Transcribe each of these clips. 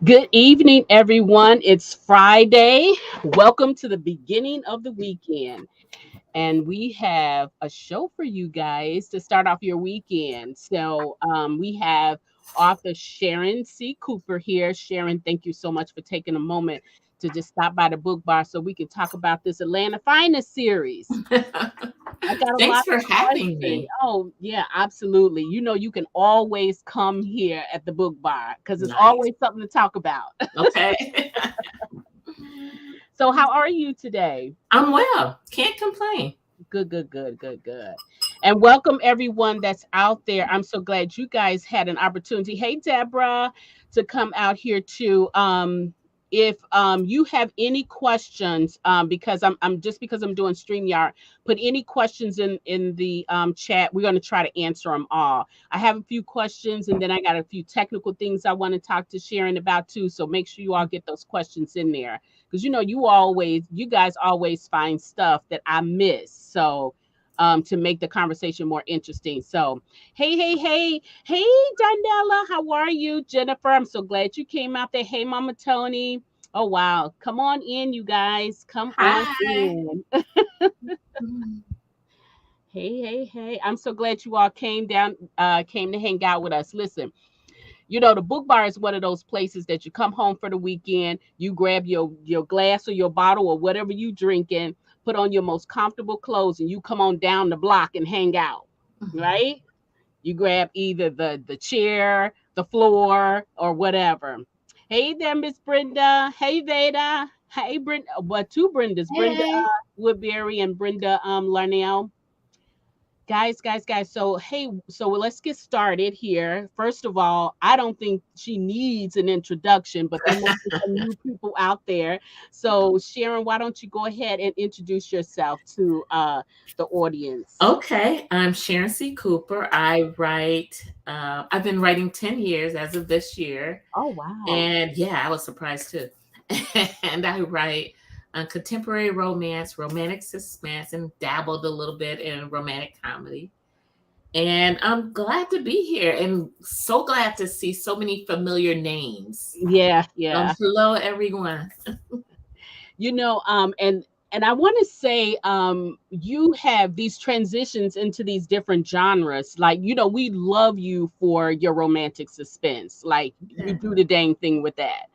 Good evening, everyone. It's Friday. Welcome to the beginning of the weekend. And we have a show for you guys to start off your weekend. We have author Sharon C. Cooper here. Sharon, thank you so much for taking a moment to just stop by the book bar so we can talk about this Atlanta Finest series. I got a Thanks lot for of having questions. me. Oh, yeah, absolutely. You can always come here at the book bar because there's Nice. always something to talk about. Okay. So, how are you today? I'm well. Can't complain. Good, good, good, good, good. And welcome everyone that's out there. I'm so glad you guys had an opportunity. Hey, Deborah, to come out here too. If you have any questions, because I'm doing StreamYard, put any questions in the chat. We're going to try to answer them all. I have a few questions, and then I got a few technical things I want to talk to Sharon about too. So make sure you all get those questions in there because you guys always find stuff that I miss. So to make the conversation more interesting. So hey Daniela, how are you? Jennifer, I'm so glad you came out there. Hey Mama Tony. Oh wow. Come on in, you guys. Come on Hi. in. Hey. I'm so glad you all came to hang out with us. Listen, the book bar is one of those places that you come home for the weekend, you grab your glass or your bottle or whatever you drinking, put on your most comfortable clothes, and you come on down the block and hang out, right? You grab either the chair, the floor, or whatever. Hey there, Miss Brenda. Hey Veda. Hey Brenda. Well, two Brendas, Brenda Hey. Woodbury and Brenda Larnell. Guys. So let's get started here. First of all, I don't think she needs an introduction, but there must be some new people out there. So Sharon, why don't you go ahead and introduce yourself to the audience? Okay. I'm Sharon C. Cooper. I've been writing 10 years as of this year. Oh wow. And yeah, I was surprised too. And I write contemporary romance, romantic suspense, and dabbled a little bit in romantic comedy. And I'm glad to be here and so glad to see so many familiar names. Yeah. Hello, everyone. And I want to say, you have these transitions into these different genres. Like, we love you for your romantic suspense. Like, you Yeah. do the dang thing with that.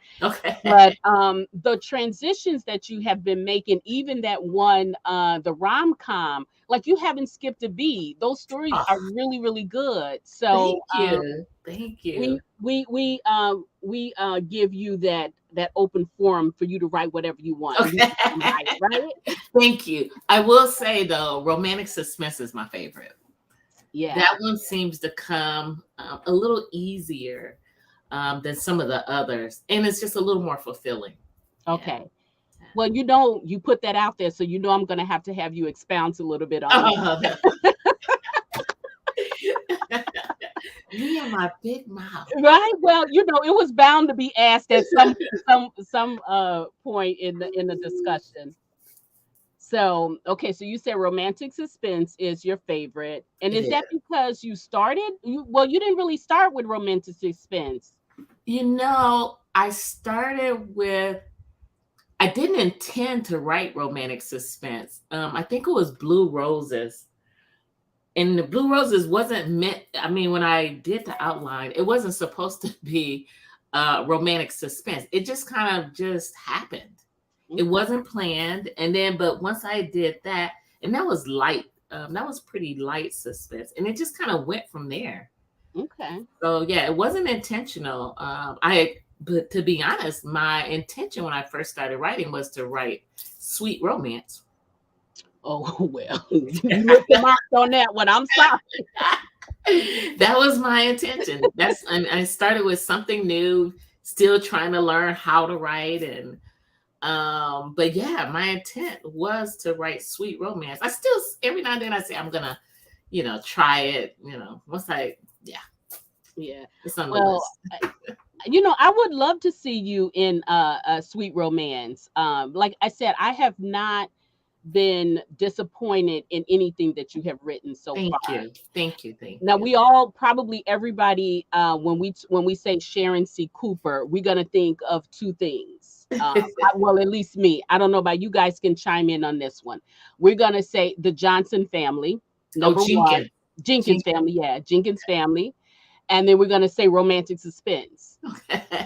But Okay. the transitions that you have been making, even that one, the rom com, like you haven't skipped a beat. Those stories Oh, are really, really good. So thank you. Thank you. we give you that open forum for you to write whatever you want, and we Okay. just gonna write it, right? Thank you. I will say though, romantic suspense is my favorite. Yeah. That one seems to come a little easier than some of the others, and it's just a little more fulfilling. Yeah. Okay. Well, you put that out there, so I'm gonna have you expound a little bit on that. Oh, me and my big mouth. Right? Well, it was bound to be asked at some point in the discussion. So, okay, so you said romantic suspense is your favorite. And It is is. that because you didn't really start with romantic suspense. I started with. I didn't intend to write romantic suspense. I think it was Blue Roses, and the Blue Roses wasn't meant. I mean, when I did the outline, it wasn't supposed to be romantic suspense. It just kind of just happened. It Okay. wasn't planned, and then but once I did that, and that was light. That was pretty light suspense, and it just kind of went from there. Okay. So yeah, it wasn't intentional. But to be honest, my intention when I first started writing was to write sweet romance. Oh, well, you missed the mark on that one. I'm sorry. That was my intention. And I started with something new, still trying to learn how to write, and but yeah, my intent was to write sweet romance. I still every now and then I say I'm gonna, try it. Once I yeah, Yeah. it's on the Well, list. I would love to see you in a sweet romance. Like I said, I have not. been disappointed in anything that you have written so Thank far? you. Thank you. Thank Now you. we all probably everybody when we say Sharon C. Cooper, we're gonna think of two things. Well, at least me. I don't know about you guys. Can chime in on this one. We're gonna say the Johnson family, Oh, number one. Jenkins. Jenkins Jenkins. family, yeah, Jenkins family, and then we're gonna say romantic suspense,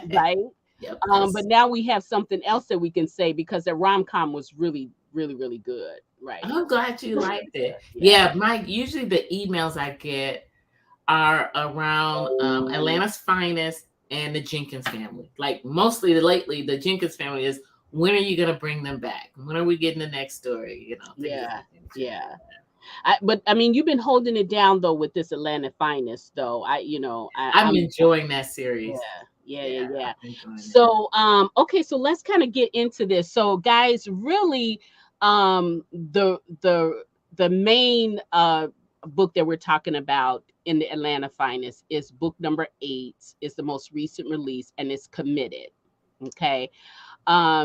right? Yep, But that's. now we have something else that we can say because the rom com was really, really, really good, right? I'm glad you Really, liked really it. good. Yeah. Yeah, my usually the emails I get are around Atlanta's Finest and the Jenkins family. Like mostly lately, the Jenkins family is when are you gonna bring them back? When are we getting the next story? Things of Yeah, that nature. yeah. But I mean, you've been holding it down though with this Atlanta finest, though. I'm I'm enjoying that yeah, series. yeah, yeah, Yeah, yeah. I'm enjoying it. So, okay, so let's kind of get into this. So, guys, really, the main book that we're talking about in the Atlanta finest is book number 8. It's the most recent release, and it's Committed. Okay.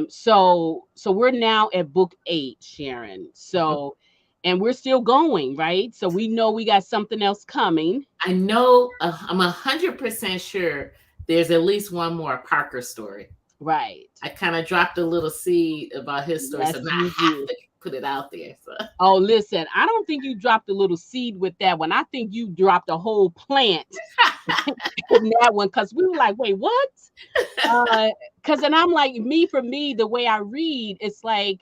So we're now at book 8, Sharon. So and we're still going, right? So we know we got something else coming. I know I'm 100% sure there's at least one more Parker story. Right. I kind of dropped a little seed about his story, so Yes, now you I have did. to put it out there. So Oh, listen, I don't think you dropped a little seed with that one. I think you dropped a whole plant in that one because we were like, wait, what? Because and I'm like, me for me, the way I read, it's like,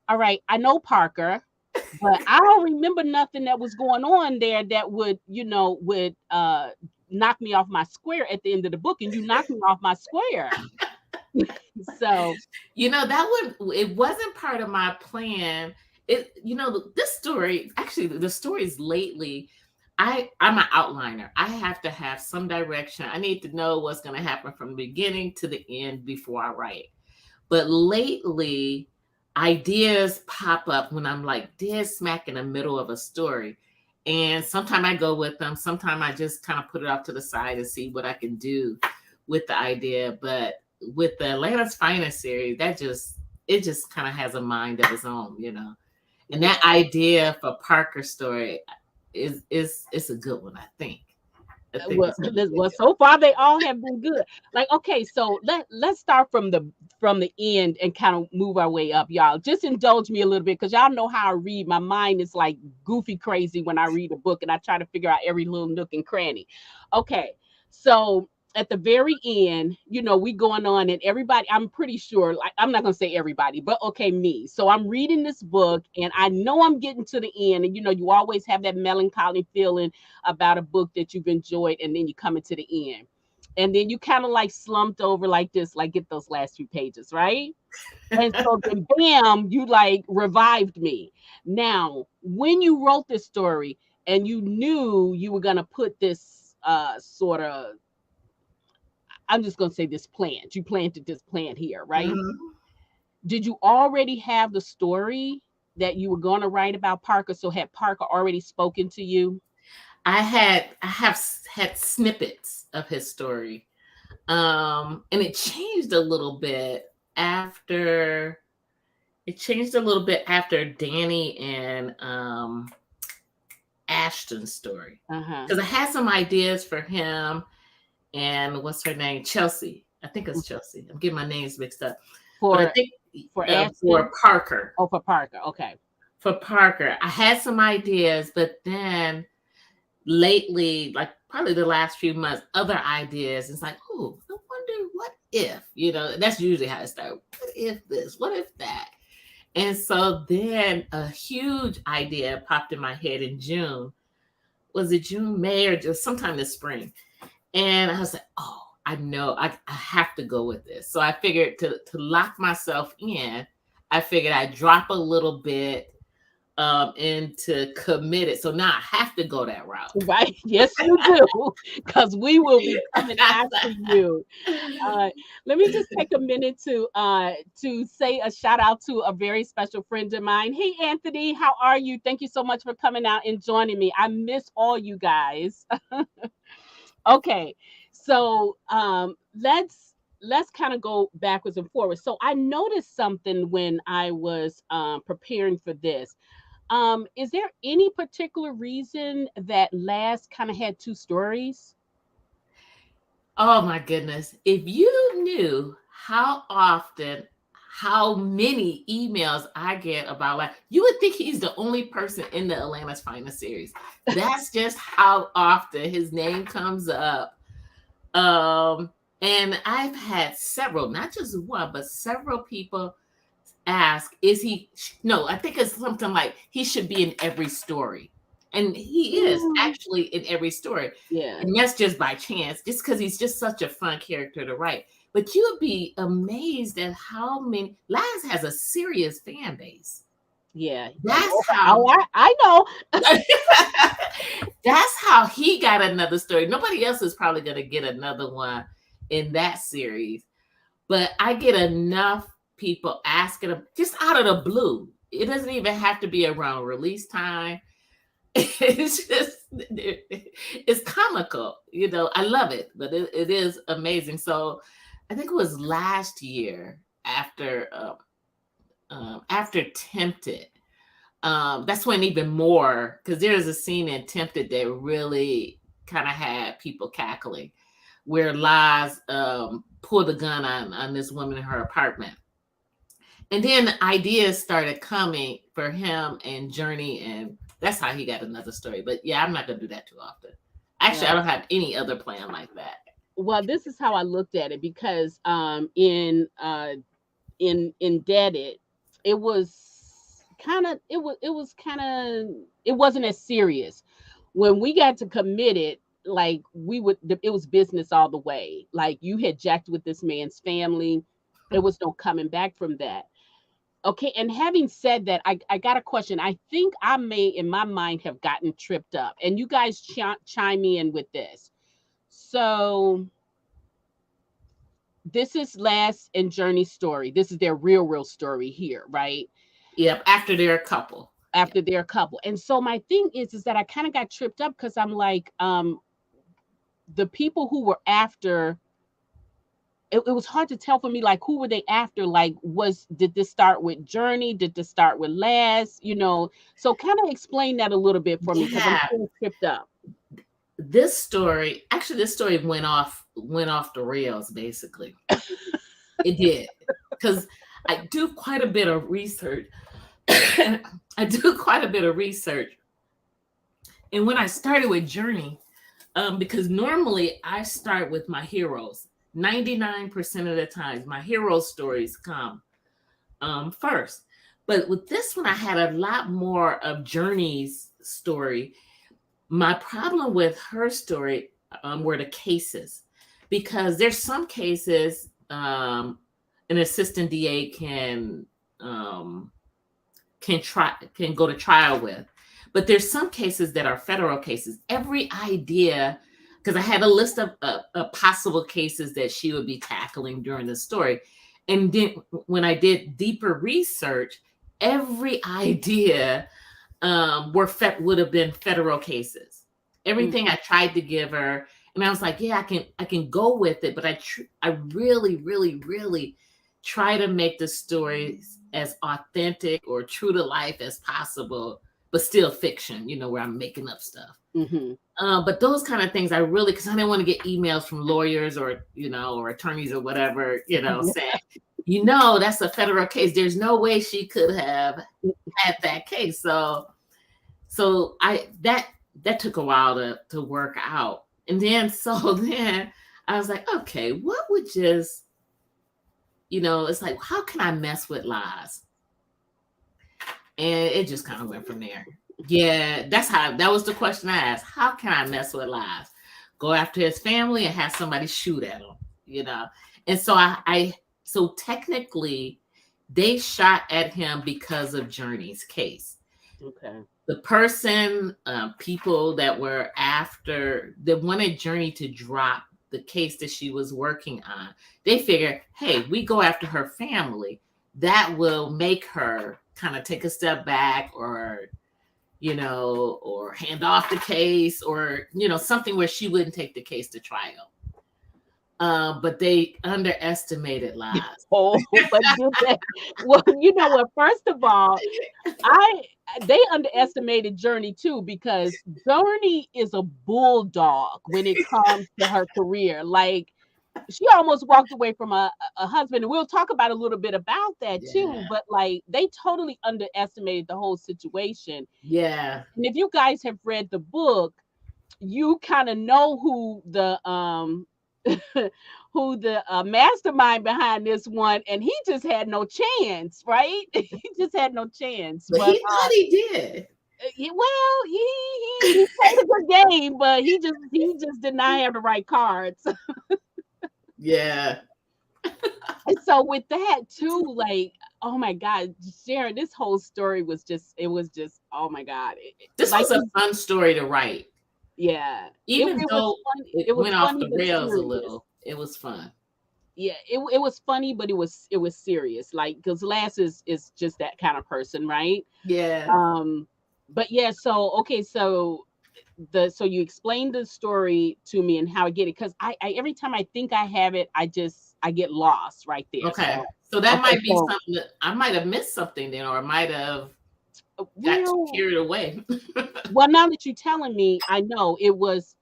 all right, I know Parker, but I don't remember nothing that was going on there that would, would knock me off my square at the end of the book, and you knocked me off my square. So that one it wasn't part of my plan. This story actually the stories lately. I'm an outliner. I have to have some direction. I need to know what's going to happen from the beginning to the end before I write. But lately, ideas pop up when I'm like dead smack in the middle of a story. And sometimes I go with them. Sometimes I just kind of put it off to the side and see what I can do with the idea. But with the Atlanta's Finest series, it just kind of has a mind of its own. And yeah. that idea for Parker's story is a good one, I think. I think Well, it's gonna be a good so far they all have been good. Like, okay, so let's start from the end and kind of move our way up, y'all. Just indulge me a little bit because y'all know how I read. My mind is like goofy crazy when I read a book and I try to figure out every little nook and cranny. Okay, so at the very end, we going on and everybody, I'm pretty sure, like I'm not gonna say everybody, but okay, me. So I'm reading this book and I know I'm getting to the end, and you always have that melancholy feeling about a book that you've enjoyed, and then you come into the end. And then you kind of like slumped over like this, like get those last few pages, right? And good. so then bam, you like revived me. Now, when you wrote this story and you knew you were gonna put this sort of, I'm just gonna say this plant, you planted this plant here, right? Mhm. Did you already have the story that you were gonna write about Parker? So had Parker already spoken to you? I have had snippets of his story. And it changed a little bit after Danny and Ashton's story. Uh-huh. Because I had some ideas for him and what's her name? Chelsea. I think it's Chelsea. I'm getting my names mixed up. But I For think for Ashton? Parker. Oh, for Parker. Okay. For Parker. I had some ideas, but then lately, like probably the last few months, other ideas. It's like, oh, I wonder what if, that's usually how it starts. What if this? What if that? And so then a huge idea popped in my head in June. Was it June, May, or just sometime this spring? And I was like, oh, I know I have to go with this. So I figured to lock myself in, I figured I'd drop a little bit into committed. So now I have to go that route. Right. Yes, you do. Because we will be coming after you. Let me just take a minute to say a shout out to a very special friend of mine. Hey Anthony, how are you? Thank you so much for coming out and joining me. I miss all you guys. Okay. So let's let's kind of go backwards and forwards. So I noticed something when I was preparing for this. Is there any particular reason that Last kind of had two stories? Oh my goodness. If you knew how often, how many emails I get about like, you would think he's the only person in the Atlanta's Finest series. That's just how often his name comes up. Um, and I've had several, not just one, but several people ask, is he? No, I think it's something like he should be in every story. And he is Mm, actually in every story. yeah, And that's just by chance, just because he's just such a fun character to write. But you would be amazed at how many. Laz has a serious fan base. yeah. That's Oh, how. I know. That's how he got another story. Nobody else is probably going to get another one in that series. But I get enough people asking him just out of the blue. It doesn't even have to be around release time. It's just it's comical, you know. I love it, but it is amazing. So I think it was last year after Tempted. That's when even more, because there's a scene in Tempted that really kind of had people cackling, where Liz pulled a gun on this woman in her apartment. And then ideas started coming for him and Journey, and that's how he got another story. But yeah, I'm not gonna do that too often. Actually, I Well, don't have any other plan like that. well, this is how I looked at it because in Indebted, it was it wasn't as serious. When we got to Committed, like it was business all the way. Like you had jacked with this man's family. There was no coming back from that. Okay, and having said that, I got a question. I think I may, in my mind, have gotten tripped up, and you guys chime in with this. So this is Last and Journey's story. This is their real story here, right? Yep, after they're a couple. Yep. After they're a couple. And so my thing is that I kind of got tripped up because I'm like, the people who were after, it was hard to tell for me, like, who were they after? Like, did this start with Journey? Did this start with Last? So kind of explain that a little bit for me because I'm Yeah, still tripped up. this story went off the rails basically. It did, because I do quite a bit of research. I do quite a bit of research, and when I started with Journey, because normally I start with my heroes. 99% of the times, my hero stories come first. But with this one, I had a lot more of Journey's story. My problem with her story were the cases, because there's some cases an assistant DA can go to trial with. But there's some cases that are federal cases. Every idea, because I had a list of possible cases that she would be tackling during the story. And then when I did deeper research, every idea would have been federal cases. Mm, Everything I tried to give her, and I was like, yeah, I can go with it, but I really, really, really try to make the stories as authentic or true to life as possible, but still fiction, where I'm making up stuff. mm-hmm. But those kind of things, I really, because I didn't want to get emails from lawyers or attorneys or whatever, saying, that's a federal case. There's no way she could have had that case. So that took a while to work out. And then then I was like, okay, what would just, it's like, how can I mess with lies? And it just kind of went from there. Yeah, that was the question I asked. How can I mess with lies? Go after his family and have somebody shoot at him. And so technically they shot at him because of Journey's case. Okay. The people that wanted Journey to drop the case that she was working on, they figured, hey, we go after her family, that will make her kind of take a step back, or hand off the case, or something where she wouldn't take the case to trial. but they underestimated lies. Oh, but do they? Well, you know what? First of all, I they underestimated Journey too because Journey is a bulldog when it comes to her career. Like she almost walked away from a husband, and we'll talk about a little bit about that too. Yeah. But like they totally underestimated the whole situation. Yeah. And if you guys have read the book, you kind of know who the mastermind behind this one, and he just had no chance, right? He just had no chance. But But he thought he did. well, he played a good game, but he just did not have the right cards. Yeah. And so with that too, like, oh my God, Sharon, this whole story was just, it was just, oh my God. This Like, was a fun story to write. yeah, Even it was though funny. it It was went off funny the but rails a serious. little, it was fun. Yeah, it was funny, but it was serious. Like, because Lass is just that kind of person, right? Yeah. Um, but yeah, so okay, so you explained the story to me and how I get it, because I every time I think I have it, I get lost right there. Okay. So So that okay, might be so something that I might have missed something then, or I might have got too well, carried away. now that you're telling me, I know it was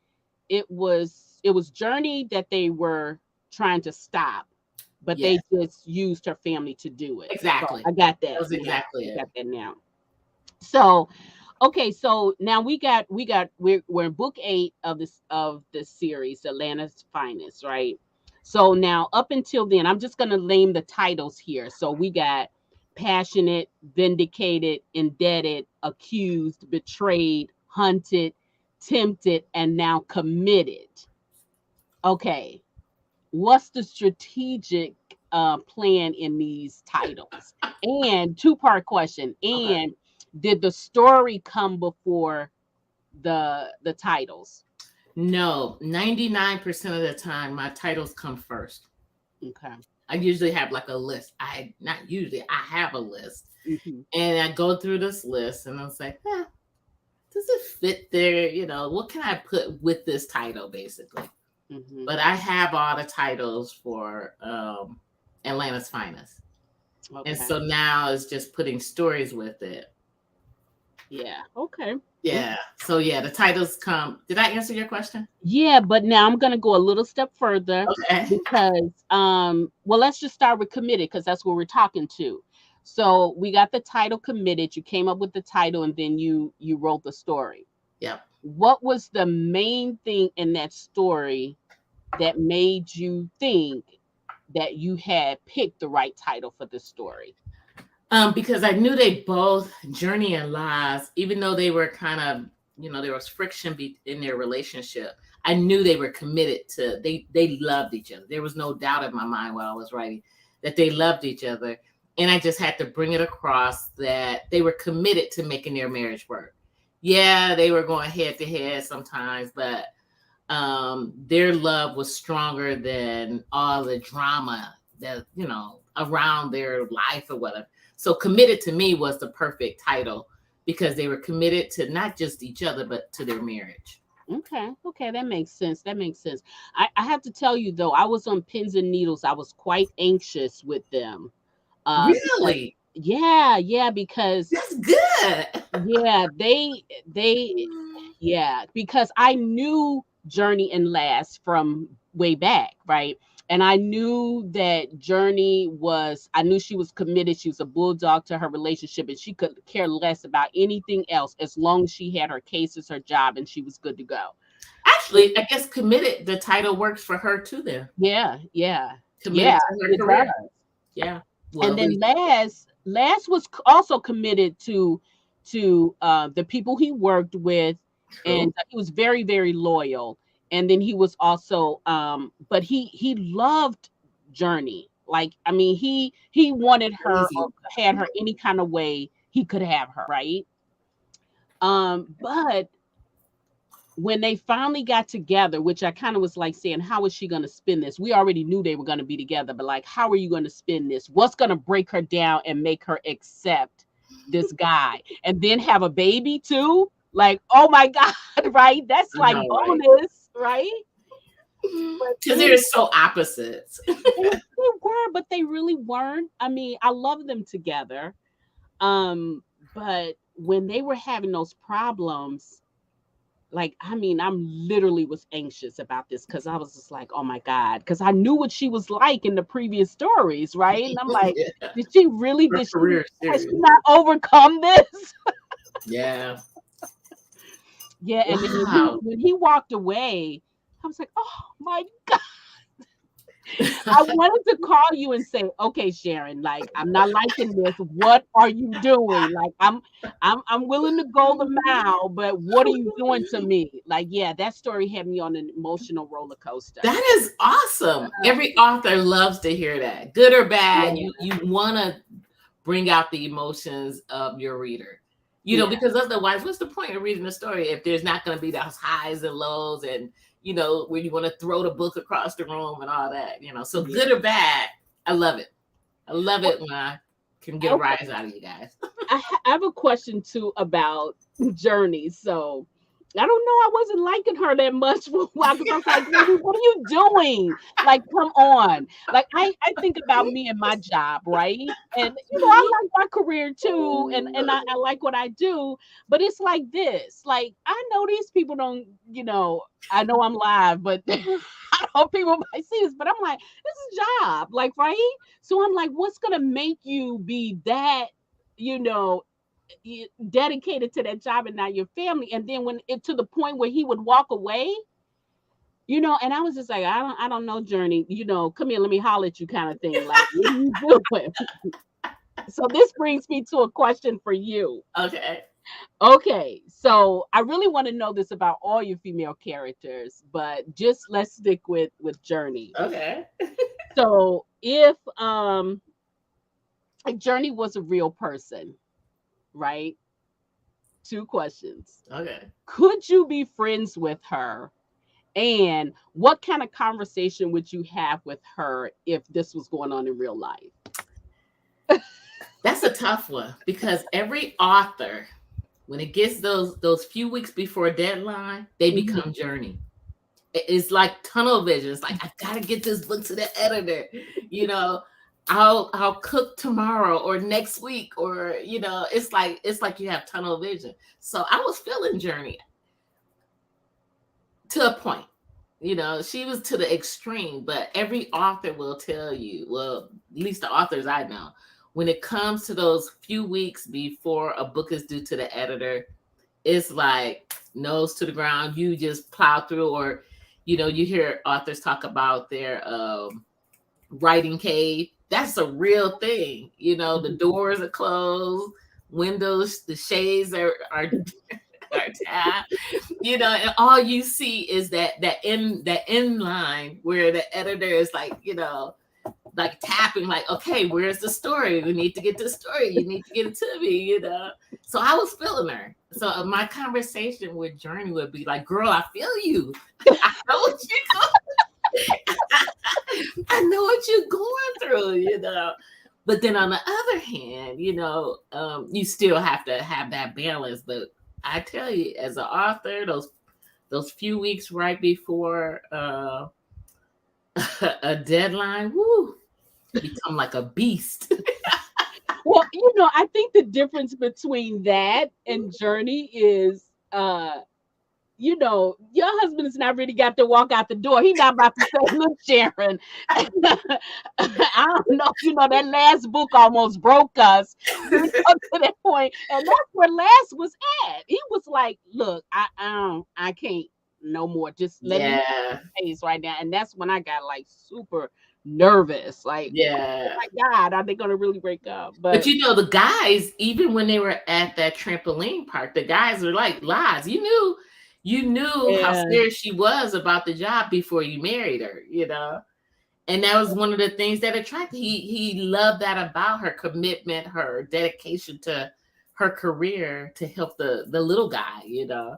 Journey that they were trying to stop, but they Yes, just used her family to do it. So exactly. I got That that was now. exactly I it. got that now. So okay, so now we're in book 8 of this series, Atlanta's Finest, right? So now up until then, I'm just gonna name the titles here. So we got passionate, vindicated, indebted, accused, betrayed, hunted, tempted, and now committed. Okay, what's the strategic plan in these titles? And two-part question. Okay. And did the story come before the titles? No, 99% of the time my titles come first. Okay. I usually have like a list. I not usually, I have a list. Hmm. And I go through this list and I was like, does it fit there? What can I put with this title basically? Hmm. But I have all the titles for Atlanta's Finest. And Okay. so now it's just putting stories with it. Yeah. Okay. Yeah. So yeah, the titles come. Did I answer your question? Yeah, but now I'm gonna go a little step further Okay. because well, let's just start with committed because that's what we're talking to. So we got the title committed. You came up with the title and then you wrote the story. Yep. What was the main thing in that story that made you think that you had picked the right title for the story? Because I knew they both, Journey and Lies, even though they were kind of, there was friction in their relationship. I knew they were committed to. They loved each other. There was no doubt in my mind while I was writing that they loved each other, and I just had to bring it across that they were committed to making their marriage work. Yeah, they were going head to head sometimes, but their love was stronger than all the drama that around their life or whatever. So committed to me was the perfect title because they were committed to not just each other but to their marriage. Okay, that makes sense. That makes sense. I have to tell you though, I was on pins and needles. I was quite anxious with them. Because Really? yeah, because That's good. yeah, they yeah, because I knew Journey and Last from way back, right? And I knew that I knew she was committed. She was a bulldog to her relationship, and she could care less about anything else as long as she had her cases, her job, and she was good to go. Actually, I guess committed, the title works for her too then. Yeah, yeah, Committed yeah, to her it career. does. Yeah. Well, And at then least Last was also committed to the people he worked with, true. and he was very very loyal. And then he was also but he loved Journey. Like, I mean, he wanted her or Crazy. had her any kind of way he could have her, right? But when they finally got together, which I kind of was like saying, how is she going to spin this? We already knew they were going to be together, but like, how are you going to spin this? What's going to break her down and make her accept this guy and then have a baby too? Like, oh my God, right? That's I like know, right? bonus, right? But Because they're so opposites. they were, but they really weren't. I mean, I love them together. But when they were having those problems, like, I mean, I'm literally was anxious about this because I was just like, oh my God, because I knew what she was like in the previous stories, right? And I'm like, Yeah. did she really, Her did she, career has she serious. not overcome this? Yeah. Yeah, and then Wow. when he walked away, I was like, oh my God. I wanted to call you and say, okay, Sharon, like, I'm not liking this. What are you doing? Like, I'm willing to go the mile, but what are you doing to me? Like, yeah, that story had me on an emotional roller coaster. That is awesome. Every author loves to hear that. Good or bad, Yeah, you want to bring out the emotions of your reader. yeah, Because otherwise, what's the point of reading a story if there's not going to be those highs and lows and, when you want to throw the book across the room and all that. So yeah. good or bad, I love it. I love Well, it when I can get a okay, rise out of you guys. I have a question too about Journey. So I don't know. I wasn't liking her that much for a while because I was like, "Lady, what are you doing? Like, come on." Like, I think about me and my job, right? And I like my career too, and I like what I do. But it's like this. Like, I know these people don't. I know I'm live, but I know people might see this. But I'm like, this is a job, like, right? So I'm like, what's gonna make you be that? You know, dedicated to that job and not your family. And then when it to the point where he would walk away, and I was just like, I don't know, Journey, come here, let me holler at you kind of thing. Like, what are you doing? So this brings me to a question for you. Okay. Okay, so I really want to know this about all your female characters, but just let's stick with Journey. Okay. So if Journey was a real person, right? Two questions. Okay. Could you be friends with her? And what kind of conversation would you have with her if this was going on in real life? That's a tough one because every author, when it gets those few weeks before deadline, they Mhm. become Journey. It's like tunnel vision. It's like I gotta get this book to the editor. You know, I'll cook tomorrow or next week or it's like you have tunnel vision. So I was feeling Journey to a point. She was to the extreme, but every author will tell you, well, at least the authors I know, when it comes to those few weeks before a book is due to the editor, it's like nose to the ground. You just plow through, or you hear authors talk about their writing cave. That's a real thing. The doors are closed, windows, the shades are tab, and all you see is that end line where the editor is like tapping, like, okay, where's the story? We need to get the story. You need to get it to me. So I was feeling her. So my conversation with Journey would be like, girl, I feel you. I know what I know what you're going through. But then on the other hand, you still have to have that balance. But I tell you, as an author, those few weeks right before a deadline, woo, become like a beast. Well, I think the difference between that and Journey is your husband has not really got to walk out the door. He's not about to say, look, Sharon, I don't know, that last book almost broke us. To that point. And that's where last was at. He was like, look, I can't no more. Just let me Yeah, face right now. And that's when I got like super nervous. Like, oh yeah. my God, are they gonna really break up? But But the guys, even when they were at that trampoline park, the guys were like, lies. You knew how yeah, serious she was about the job before you married her. And that was one of the things that attracted. He loved that about her commitment, her dedication to her career to help the little guy. yeah.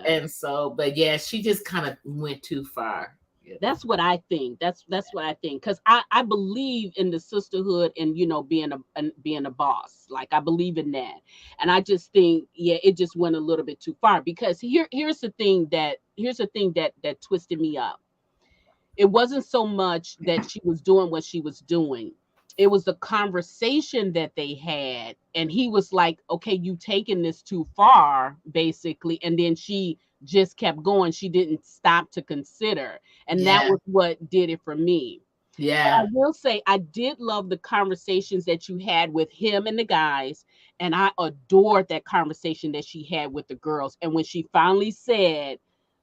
And so, but yeah, she just kind of went too far. That's what I think. That's what I think. Because I believe in the sisterhood and being a boss. Like, I believe in that. And I just think, yeah, it just went a little bit too far. Because here's the thing that twisted me up. it wasn't so much that she was doing what she was doing. It was the conversation that they had. And he was like, okay, you taking this too far, basically. And then she just kept going. She didn't stop to consider. And that Yeah. was what did it for me. I Yeah. will say I did love the conversations that you had with him and the guys, and I adored that conversation that she had with the girls. And when she finally said,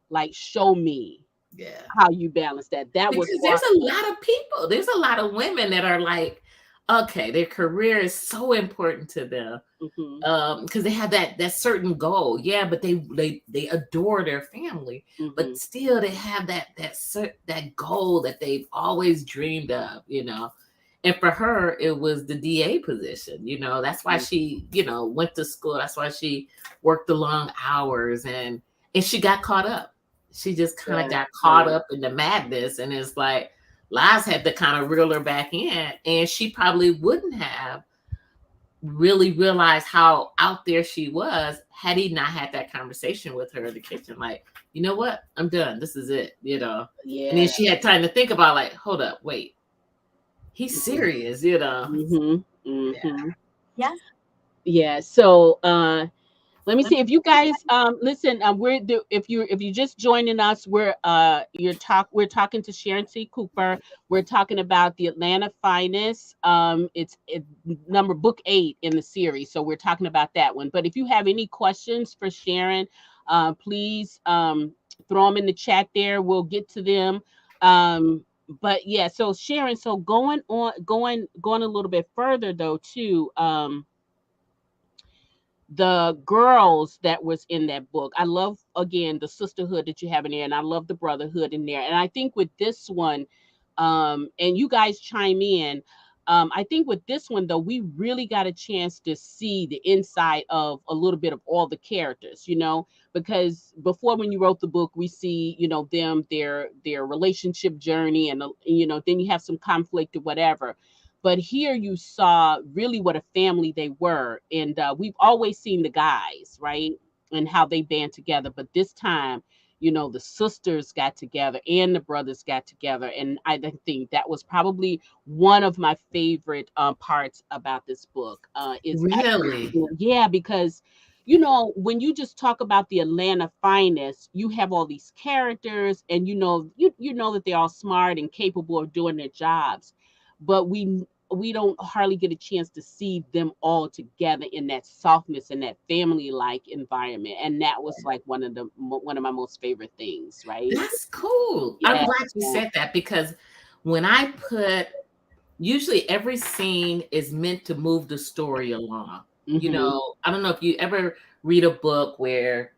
like, show me Yeah. how you balance that, that was Because there's what. a lot of people, there's a lot of women that are like, okay, their career is so important to them. Hmm. Because they have that certain goal. Yeah, but they adore their family, but Hmm. still they have that goal that they've always dreamed of, And for her, it was the DA position. That's why she, went to school. That's why she worked the long hours, and she got caught up. She just kind of Yes, got caught yes, up in the madness, and it's like Lies had to kind of reel her back in, and she probably wouldn't have really realized how out there she was had he not had that conversation with her in the kitchen. Like, you know what? I'm done. This is it. And then yeah. she had time to think about, like, hold up, wait, he's serious. Hmm. Yeah. Hmm. Yeah. So, let me see if you guys listen. If you're just joining us, we're talking to Sharon C. Cooper. We're talking about the Atlanta Finest. It's number book 8 in the series, so we're talking about that one. But if you have any questions for Sharon, please throw them in the chat there. We'll get to them. But yeah, so Sharon, so going a little bit further though too. The girls that was in that book. I love again the sisterhood that you have in there, and I love the brotherhood in there. And I think with this one, and you guys chime in. I think with this one though, we really got a chance to see the inside of a little bit of all the characters, because before when you wrote the book, we see, their relationship journey, and then you have some conflict or whatever. But here you saw really what a family they were. And we've always seen the guys, right? And how they band together. But this time, the sisters got together and the brothers got together. And think that was probably one of my favorite parts about this book. Is actually, Really? yeah, because when you just talk about the Atlanta Finest, you have all these characters, and you know that they're all smart and capable of doing their jobs, but we don't hardly get a chance to see them all together in that softness and that family like environment. And that was like one of my most favorite things, right? That's cool. I'm Yeah. glad you said that, because when I put usually every scene is meant to move the story along. Mm-hmm. I don't know if you ever read a book where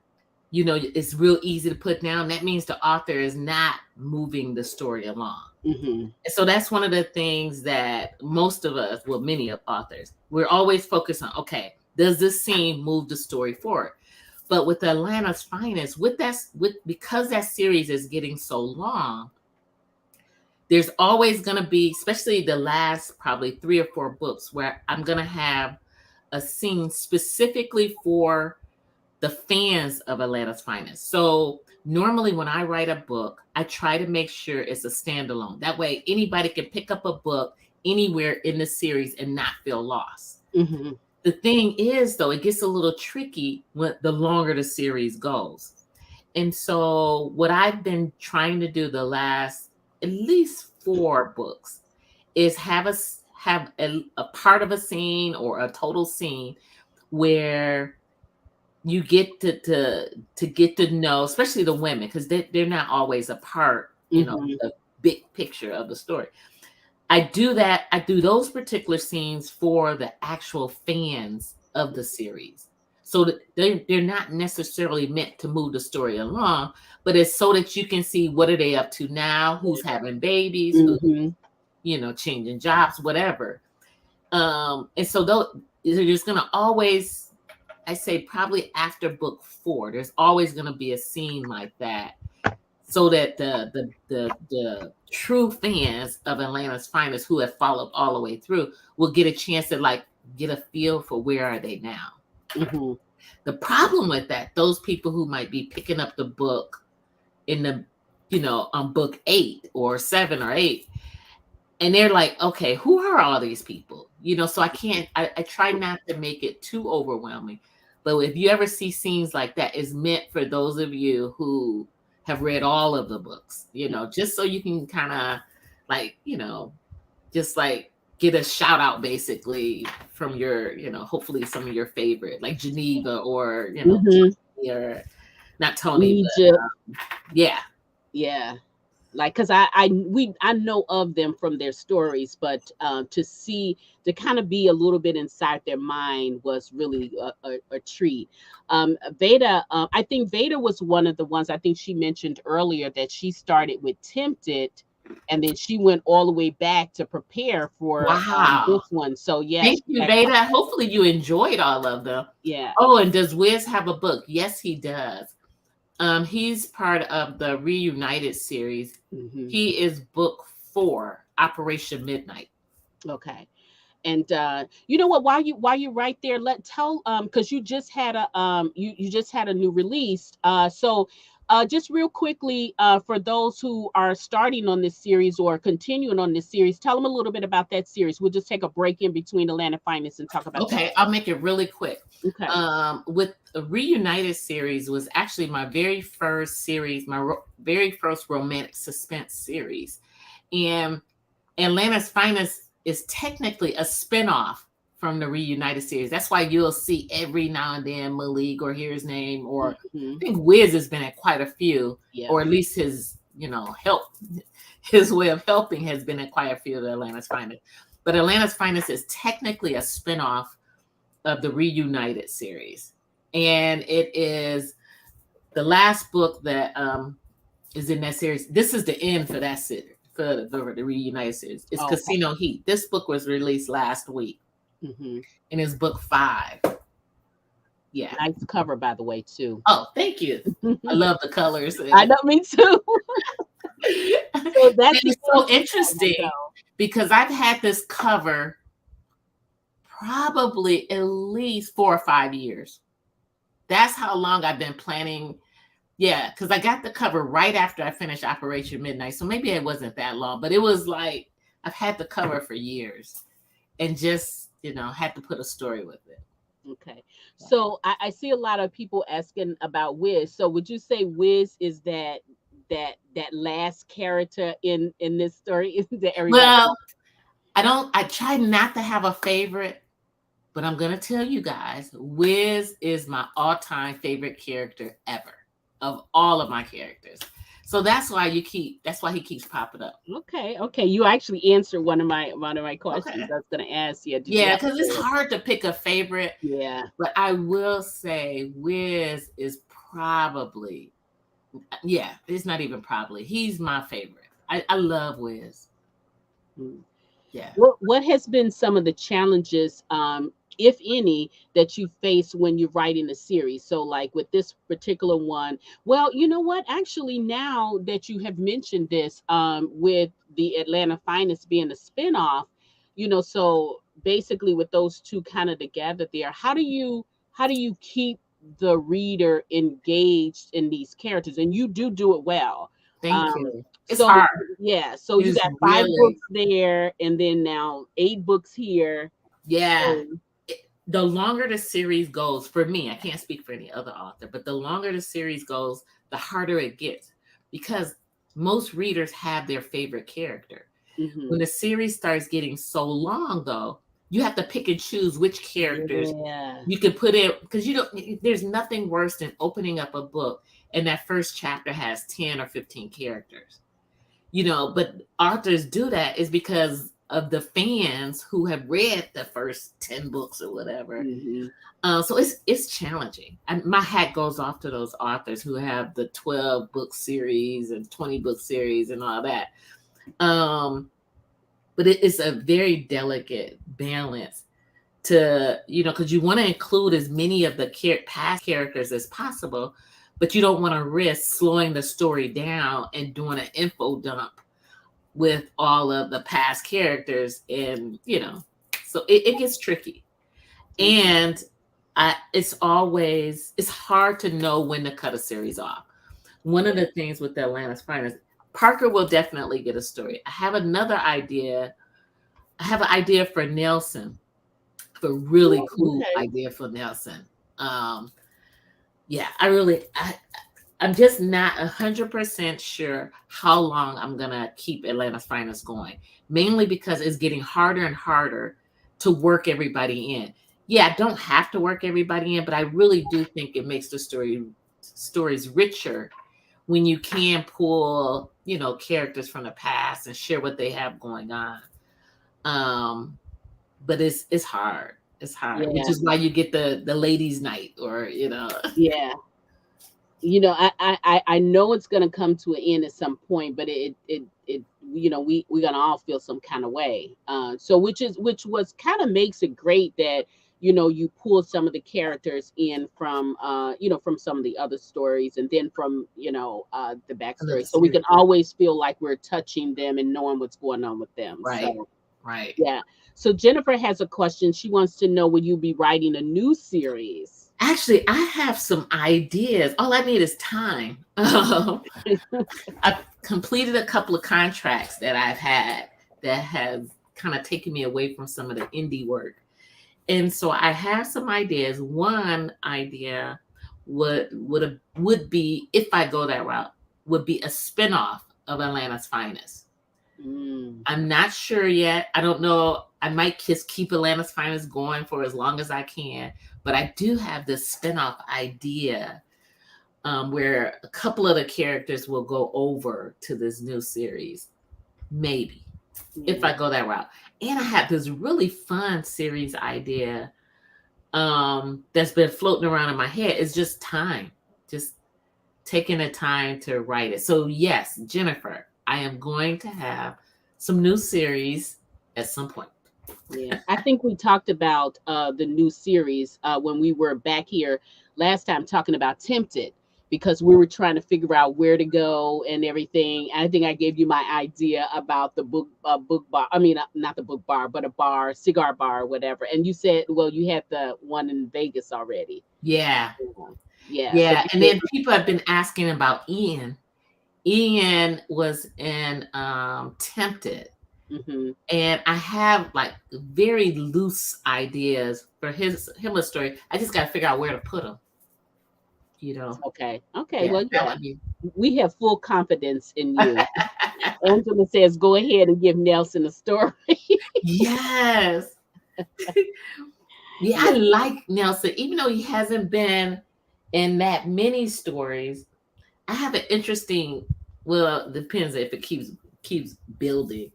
it's real easy to put down. That means the author is not moving the story along. Mm-hmm. And so that's one of the things that most of us, well, many of authors, we're always focused on, okay, does this scene move the story forward? But with Atlanta's Finest, because that series is getting so long, there's always going to be, especially the last probably 3 or 4 books, where I'm going to have a scene specifically for the fans of Atlanta's Finest. So normally when I write a book, I try to make sure it's a standalone. That way anybody can pick up a book anywhere in the series and not feel lost. Mm-hmm. The thing is, though, it gets a little tricky when the longer the series goes. And so what I've been trying to do the last at least 4 books is have a part of a scene or a total scene where you get to get to know, especially the women, because they're not always a part, Mm-hmm. the big picture of the story. I do those particular scenes for the actual fans of the series. So that they're not necessarily meant to move the story along, but it's so that you can see what are they up to now, who's having babies, who, Mm-hmm. changing jobs, whatever. And so there's gonna always, I say probably after book 4, there's always gonna be a scene like that, so that the true fans of Atlanta's Finest, who have followed all the way through, will get a chance to like get a feel for where are they now. Mm-hmm. The problem with that, those people who might be picking up the book in the on book 8 or 7 or 8. And they're like, okay, who are all these people? So I try not to make it too overwhelming. But if you ever see scenes like that, it's meant for those of you who have read all of the books, just so you can kind of like, just like get a shout out basically from your, hopefully some of your favorite, like Geneva or, Hmm. Tony, or not Tony, but Egypt. yeah. Yeah. Like, because I know of them from their stories, but to kind of be a little bit inside their mind was really a treat. Veda, I think Veda was one of the ones, I think she mentioned earlier that she started with Tempted, and then she went all the way back to prepare for Wow. this one. So yeah, Thank she you, had Veda. Hopefully you enjoyed all of them. yeah. Oh, and does Wiz have a book? Yes, he does. He's part of the Reunited series. Hmm. He is book 4, Operation Midnight. Okay. And you know what? While you're right there, let tell because you just had a new release. So just real quickly, for those who are starting on this series or continuing on this series, tell them a little bit about that series. We'll just take a break in between Atlanta Finest and talk about that. Okay, I'll make it really quick. Okay. With the Reunited series was actually my very first series, very first romantic suspense series. And Atlanta's Finest is technically a spinoff from the Reunited series. That's why you'll see every now and then Malik or hear his name, or I Hmm. think Wiz has been at quite a few, Yeah. or at least his, help, his way of helping has been at quite a few of the Atlanta's Finest. But Atlanta's Finest is technically a spinoff of the Reunited series. And it is the last book that is in that series. This is the end for that series, for the Reunited series. It's Oh, Casino Heat. This book was released last week, hmm. and it's book 5. Yeah. Nice cover, by the way, too. Oh, thank you. I love the colors in I it. know, me too. So And that's the it's so interesting because I've had this cover probably at least 4 or 5 years. That's how long I've been planning. Yeah, because I got the cover right after I finished Operation Midnight. So maybe it wasn't that long, but it was like I've had the cover for years and just, had to put a story with it. Okay. So I see a lot of people asking about Wiz. So would you say Wiz is that last character in this story that everybody? Well, I try not to have a favorite, but I'm going to tell you guys, Wiz is my all-time favorite character ever of all of my characters. So that's why he keeps popping up. Okay, okay. You actually answered one of my questions. Okay. I was gonna ask you, did you Yeah, have because a it's favorite? hard to pick a favorite, Yeah. but I will say Wiz is probably, yeah, it's not even probably. He's my favorite. I love Wiz. Mm. Yeah. What has been some of the challenges, if any, that you face when you're writing a series? So, like with this particular one, well, you know what? Actually, now that you have mentioned this, with the Atlanta Finest being a spinoff, so basically with those two kind of together there, how do you keep the reader engaged in these characters? And you do it well. Thank Um, you. It's so hard. yeah, so It you is got 5 books really, there, and then now 8 books here. yeah. So The longer the series goes, for me, I can't speak for any other author, but the longer the series goes, the harder it gets because most readers have their favorite character. When hmm. the series starts getting so long, though, you have to pick and choose which characters Yeah. you can put in because there's nothing worse than opening up a book and that first chapter has 10 or 15 characters. But authors do that is because of the fans who have read the first 10 books or whatever. Hmm. So it's challenging. And my hat goes off to those authors who have the 12 book series and 20 book series and all that. But it is a very delicate balance to, because you want to include as many of the past characters as possible, but you don't want to risk slowing the story down and doing an info dump with all of the past characters. And, so it gets tricky. And it's hard to know when to cut a series off. one of the things with the Atlanta's Finest, Parker will definitely get a story. I have another idea. I have an idea for Nelson, a really Oh, cool okay. idea for Nelson. Um, yeah, I'm just not 100% sure how long I'm gonna keep Atlanta's Finest going. Mainly because it's getting harder and harder to work everybody in. Yeah, I don't have to work everybody in, but I really do think it makes the stories richer when you can pull, characters from the past and share what they have going on. Um, but it's hard. It's hard, which Yeah, is why you get the ladies' night, or yeah. I know it's gonna come to an end at some point, but we're gonna all feel some kind of way. So which was kind of makes it great that you pull some of the characters in from from some of the other stories, and then from the another backstory, so we series. can always feel like we're touching them and knowing what's going on with them. Right, So right. yeah. So Jennifer has a question. She wants to know, will you be writing a new series? Actually, I have some ideas. All I need is time. I've completed a couple of contracts that I've had that have kind of taken me away from some of the indie work. And so I have some ideas. One idea would be, if I go that route, would be a spinoff of Atlanta's Finest. Mm, I'm not sure yet. I don't know. I might just keep Atlanta's Finest going for as long as I can. But I do have this spinoff idea, where a couple of the characters will go over to this new series. Maybe, if yeah. I go that route. And I have this really fun series idea, that's been floating around in my head. It's just time. Just taking the time to write it. So yes, Jennifer, I am going to have some new series at some point. Yeah, I think we talked about the new series when we were back here last time talking about Tempted, because we were trying to figure out where to go and everything. I think I gave you my idea about the book bar. I mean, not the book bar, but a bar, cigar bar, or whatever. And you said, well, you had the one in Vegas already. Yeah. Yeah, yeah. So Yeah. And then people have been asking about Ian. Ian was in Tempted. hmm And I have like very loose ideas for him a story. I just gotta figure out where to put him, you know. okay, okay. Yeah, Well, that yeah, would be we have full confidence in you. Angela says, go ahead and give Nelson a story. yes. Yeah, I Yeah. like Nelson, even though he hasn't been in that many stories. I have an interesting, well, depends if it keeps building,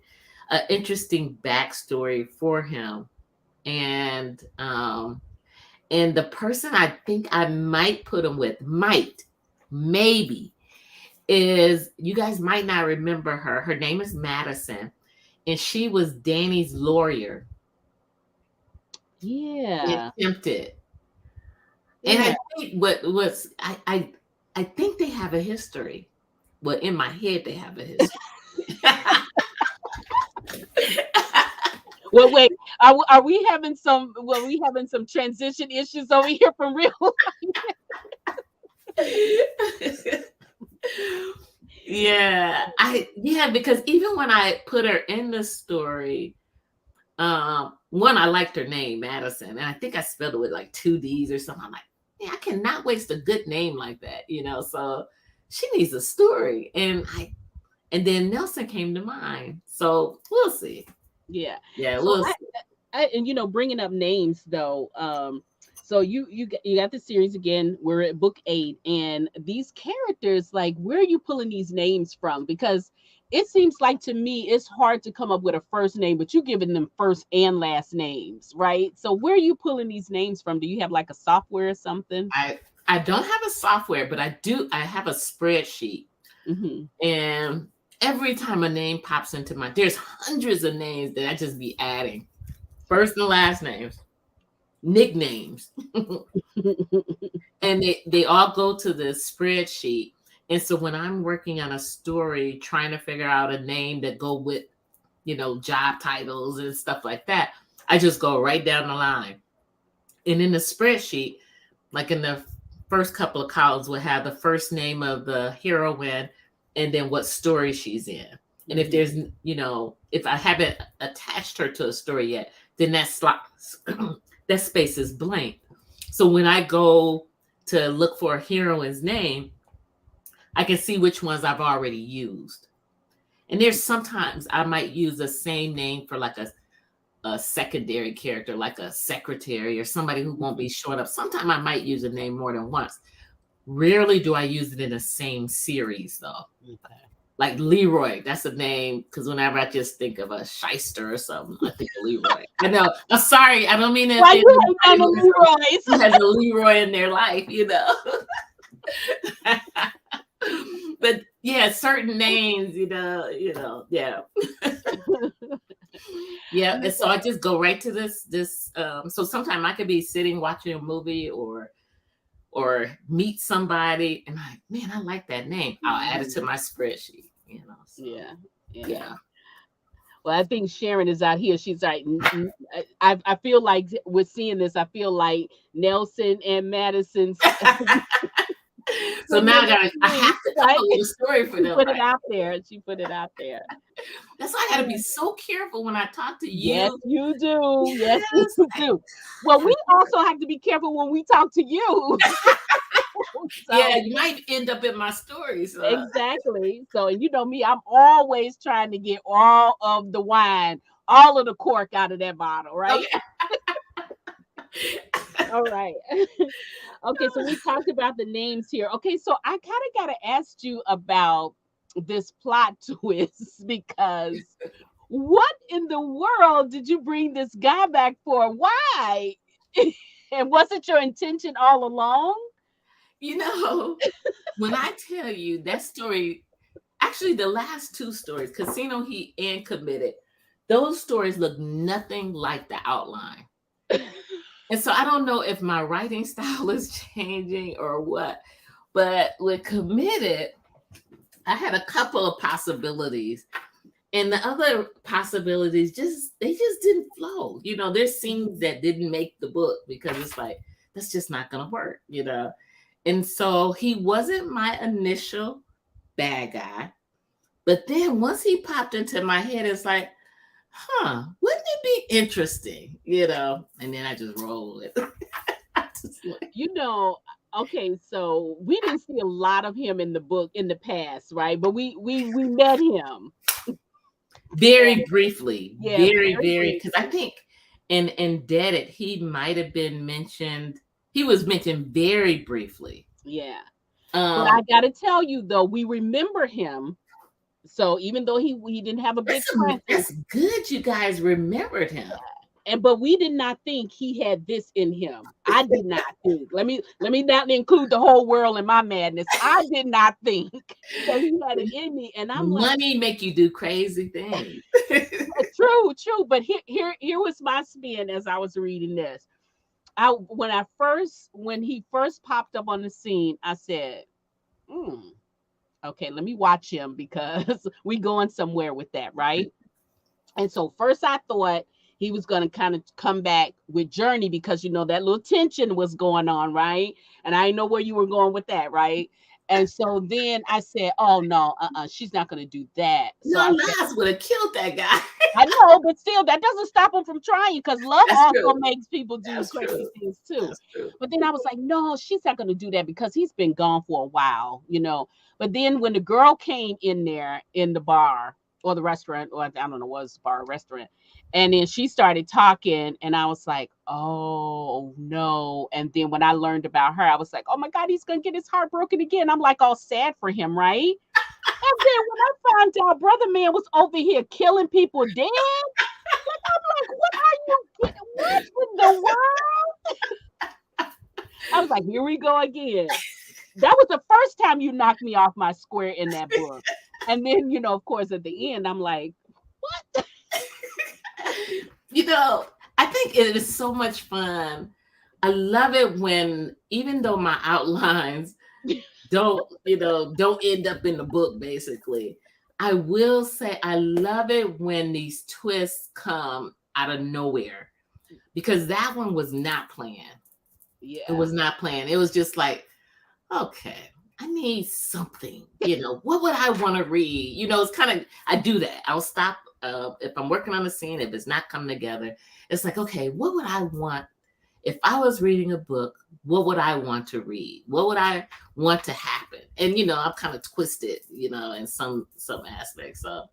an interesting backstory for him. And the person I think I might put him with, maybe, is, you guys might not remember her. Her name is Madison, and she was Danny's lawyer in Yeah. Tempted. And Yeah. I think I think they have a history. Well, in my head, they have a history. Well, wait. Are we having some? Well, we having some transition issues over here from real. Yeah, because even when I put her in the story, one, I liked her name, Madison, and I think I spelled it with like two D's or something. I'm like, yeah, I cannot waste a good name like that. So she needs a story, and then Nelson came to mind. So we'll see. Yeah. Yeah, So we'll see. and bringing up names though. So you got the series again. We're at book 8, and these characters, like, where are you pulling these names from? Because it seems like to me it's hard to come up with a first name, but you're giving them first and last names, right? So where are you pulling these names from? Do you have like a software or something? I don't have a software, but I have a spreadsheet. hmm And every time a name pops into my, there's hundreds of names that I just be adding. First and last names, nicknames. And they all go to this spreadsheet. And so when I'm working on a story, trying to figure out a name that go with, job titles and stuff like that, I just go right down the line. And in the spreadsheet, like in the first couple of columns will have the first name of the heroine and then what story she's in. And if there's, if I haven't attached her to a story yet, then that slot, that space is blank. So when I go to look for a heroine's name, I can see which ones I've already used. And there's sometimes I might use the same name for like a secondary character, like a secretary or somebody who won't be showing up. Sometimes I might use a name more than once. Rarely do I use it in the same series though. Okay. Like Leroy, that's a name, because whenever I just think of a shyster or something, I think of Leroy. I know. I'm sorry, I don't mean to. Why you hate on Leroy's? Who has a Leroy in their life, But yeah, certain names, yeah. Yeah, and so I just go right to this. So sometimes I could be sitting watching a movie or meet somebody, and man, I like that name. I'll add it to my spreadsheet. So, yeah. Well, I think Sharon is out here. She's like, I feel like with seeing this, I feel like Nelson and Madison's. So now I have to come up with a story for them. She put it out there. She put it out there. That's why I got to be so careful when I talk to you. Yes, you do. Yes, you do. Well, we also have to be careful when we talk to you. So, yeah, you might end up in my stories. So. Exactly. So, and you know me, I'm always trying to get all of the wine, all of the cork out of that bottle, right? Okay. All right. Okay, so we talked about the names here. Okay, so I kind of got to ask you about this plot twist, because what in the world did you bring this guy back for? Why? And was it your intention all along? When I tell you that story, actually the last two stories, Casino Heat and Committed, those stories look nothing like the outline. And so I don't know if my writing style is changing or what, but with Committed, I had a couple of possibilities. And the other possibilities they just didn't flow. There's scenes that didn't make the book because it's like, that's just not gonna work, And so he wasn't my initial bad guy. But then once he popped into my head, it's like, wouldn't it be interesting? And then I just roll it. Okay, so we didn't see a lot of him in the book in the past, right? But we met him. Very briefly. Yeah, very, because I think in Indebted, he might have been mentioned. He was mentioned very briefly. Yeah. But I got to tell you, though, we remember him. So even though he didn't have a big presence, that's good. You guys remembered him. But we did not think he had this in him. I did not think. Let me not include the whole world in my madness. I did not think that he had it in me. And I'm money make you do crazy things. True. But here was my spin as I was reading this. When he first popped up on the scene, I said, okay, let me watch him because we going somewhere with that, right? And so first I thought he was going to kind of come back with Journey because, that little tension was going on, right? And I know where you were going with that, right? And so then I said, oh, no, she's not going to do that. So Lies would have killed that guy. I know, but still, that doesn't stop him from trying because love also makes people do crazy things too. But then I was like, no, she's not going to do that because he's been gone for a while, But then when the girl came in there in the bar or the restaurant, or I don't know, was it bar or restaurant, and then she started talking and I was like, oh no. And then when I learned about her, I was like, oh my God, he's going to get his heart broken again. I'm like all sad for him, right? And then when I found out Brother Man was over here killing people dead, I'm like, what are you getting? What in the world? I was like, here we go again. That was the first time you knocked me off my square in that book. And then, of course, at the end, I'm like, what? I think it is so much fun. I love it when, even though my outlines don't end up in the book, basically, I will say I love it when these twists come out of nowhere, because that one was not planned. Yeah, it was not planned. It was just like, okay, I need something. What would I want to read? It's kind of, I do that. I'll stop if I'm working on a scene, if it's not coming together. It's like, okay, what would I want if I was reading a book? What would I want to read? What would I want to happen? And I'm kind of twisted, in some aspects. So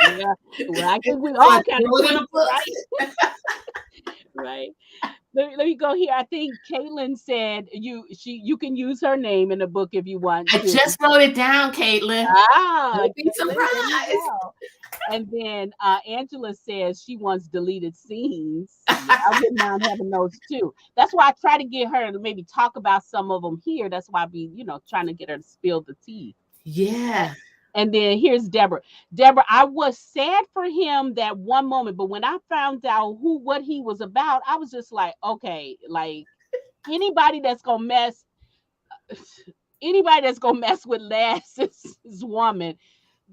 Yeah. Well, I think we so all I kind of threw it in a twisted, book. right? Right. Let me go here. I think Caitlin said you can use her name in the book if you want I to. just wrote it down, Caitlin. Ah, Don't be Caitlin, there you surprised. go. And then Angela says she wants deleted scenes. Yeah, I wouldn't mind having those too. That's why I try to get her to maybe talk about some of them here. That's why I be, trying to get her to spill the tea. Yeah. And then here's Deborah. Deborah, I was sad for him that one moment, but when I found out what he was about, I was just like, okay, like anybody that's gonna mess, anybody that's gonna mess with Lass's woman,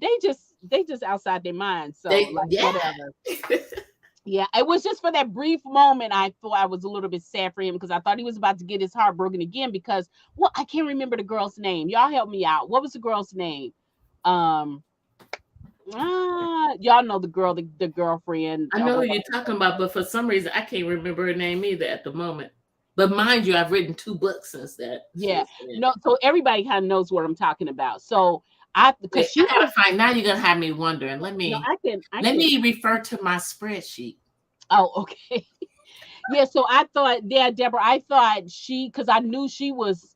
they just outside their mind. So like Yeah. whatever. Yeah, it was just for that brief moment. I thought I was a little bit sad for him because I thought he was about to get his heart broken again. Because I can't remember the girl's name. Y'all help me out. What was the girl's name? Um, y'all know the girl, the girlfriend I or know who you're whatever. talking about, but for some reason I can't remember her name either at the moment. But mind you, I've written 2 books since that Yeah, she's been in. no. So everybody kind of knows what I'm talking about. So because Wait, she I gotta was find, now you're gonna have me wondering. Let no, me I let can. me refer to my spreadsheet. Oh, okay. Yeah, so I thought, yeah, Deborah, I thought because I knew she was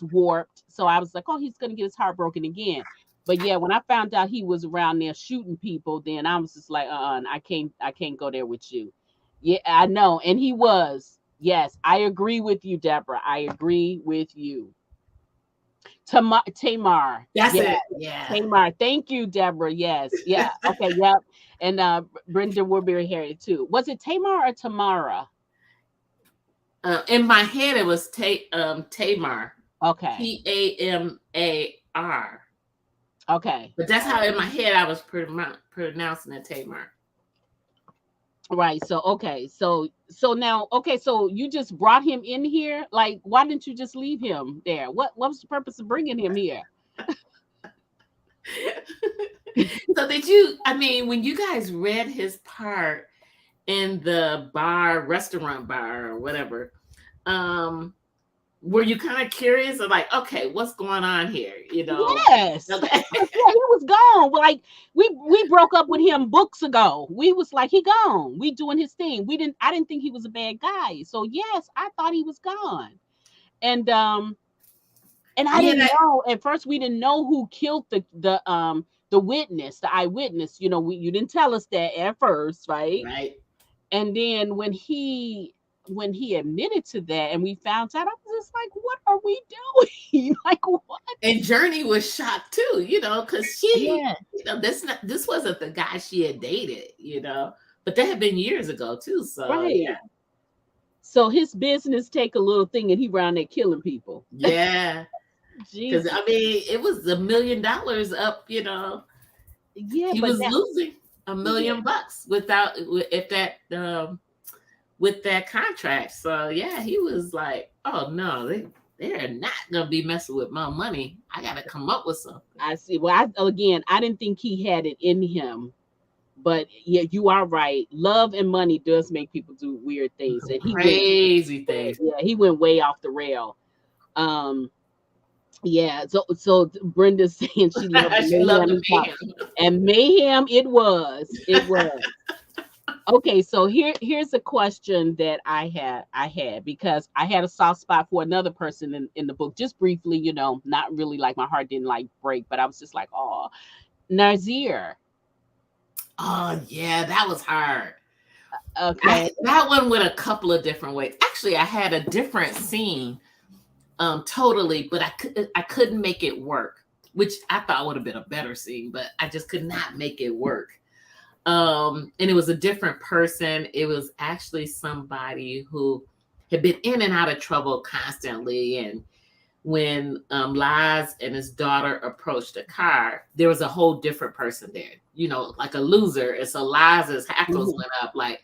warped. So I was like, oh, he's gonna get his heart broken again. But yeah, when I found out he was around there shooting people, then I was just like, I can't go there with you. Yeah, I know. And he was. Yes, I agree with you, Deborah. I agree with you. Tamar. That's Yeah, it. Yeah. Tamar. Thank you, Deborah. Yes. Yeah. Okay, yep. And Brenda Woodbury Harriet too. Was it Tamar or Tamara? In my head, it was Tamar, Okay. Tamar. Okay. But that's how in my head I was pronouncing it, Tamar. Right. So okay. So now okay, so you just brought him in here? Like why didn't you just leave him there? What was the purpose of bringing him here? So did you? I mean, when you guys read his part in the restaurant bar or whatever, um, were you kind of curious of like, okay, what's going on here? Yes. Okay. Yeah, he was gone. Well, like we broke up with him books ago. We was like he gone. We doing his thing. I didn't think he was a bad guy. So yes, I thought he was gone. And I Yeah, didn't know at first. We didn't know who killed the witness, the eyewitness. You didn't tell us that at first, right? right. And then when he admitted to that and we found out, I was just like, what are we doing? Like what? And Journey was shocked too, because Yeah, this wasn't the guy she had dated, but that had been years ago too. So yeah, right. So his business take a little thing and he around there killing people. yeah. Because Jesus. I mean, it was $1 million up. Yeah, He but was now losing a yeah, million bucks with that contract. So yeah, he was like, "Oh no, they're not gonna be messing with my money. I got to come up with something." I see. Well, I didn't think he had it in him. But yeah, you are right. Love and money does make people do weird things. And he went Crazy thing. yeah, he went way off the rail. Um yeah, so Brenda's saying she loved the She loved mayhem to he pay talked. him. And mayhem it was. It was. Okay, so here's a question that I had because I had a soft spot for another person in the book, just briefly, not really like my heart didn't like break, but I was just like, oh, Nazir. Oh yeah, that was hard. Okay. That one went a couple of different ways. Actually, I had a different scene, totally, but I couldn't make it work, which I thought would have been a better scene, but I just could not make it work. And it was a different person. It was actually somebody who had been in and out of trouble constantly. And when Liz and his daughter approached the car, there was a whole different person there, like a loser. And so Liz's hackles Mhm. went up like,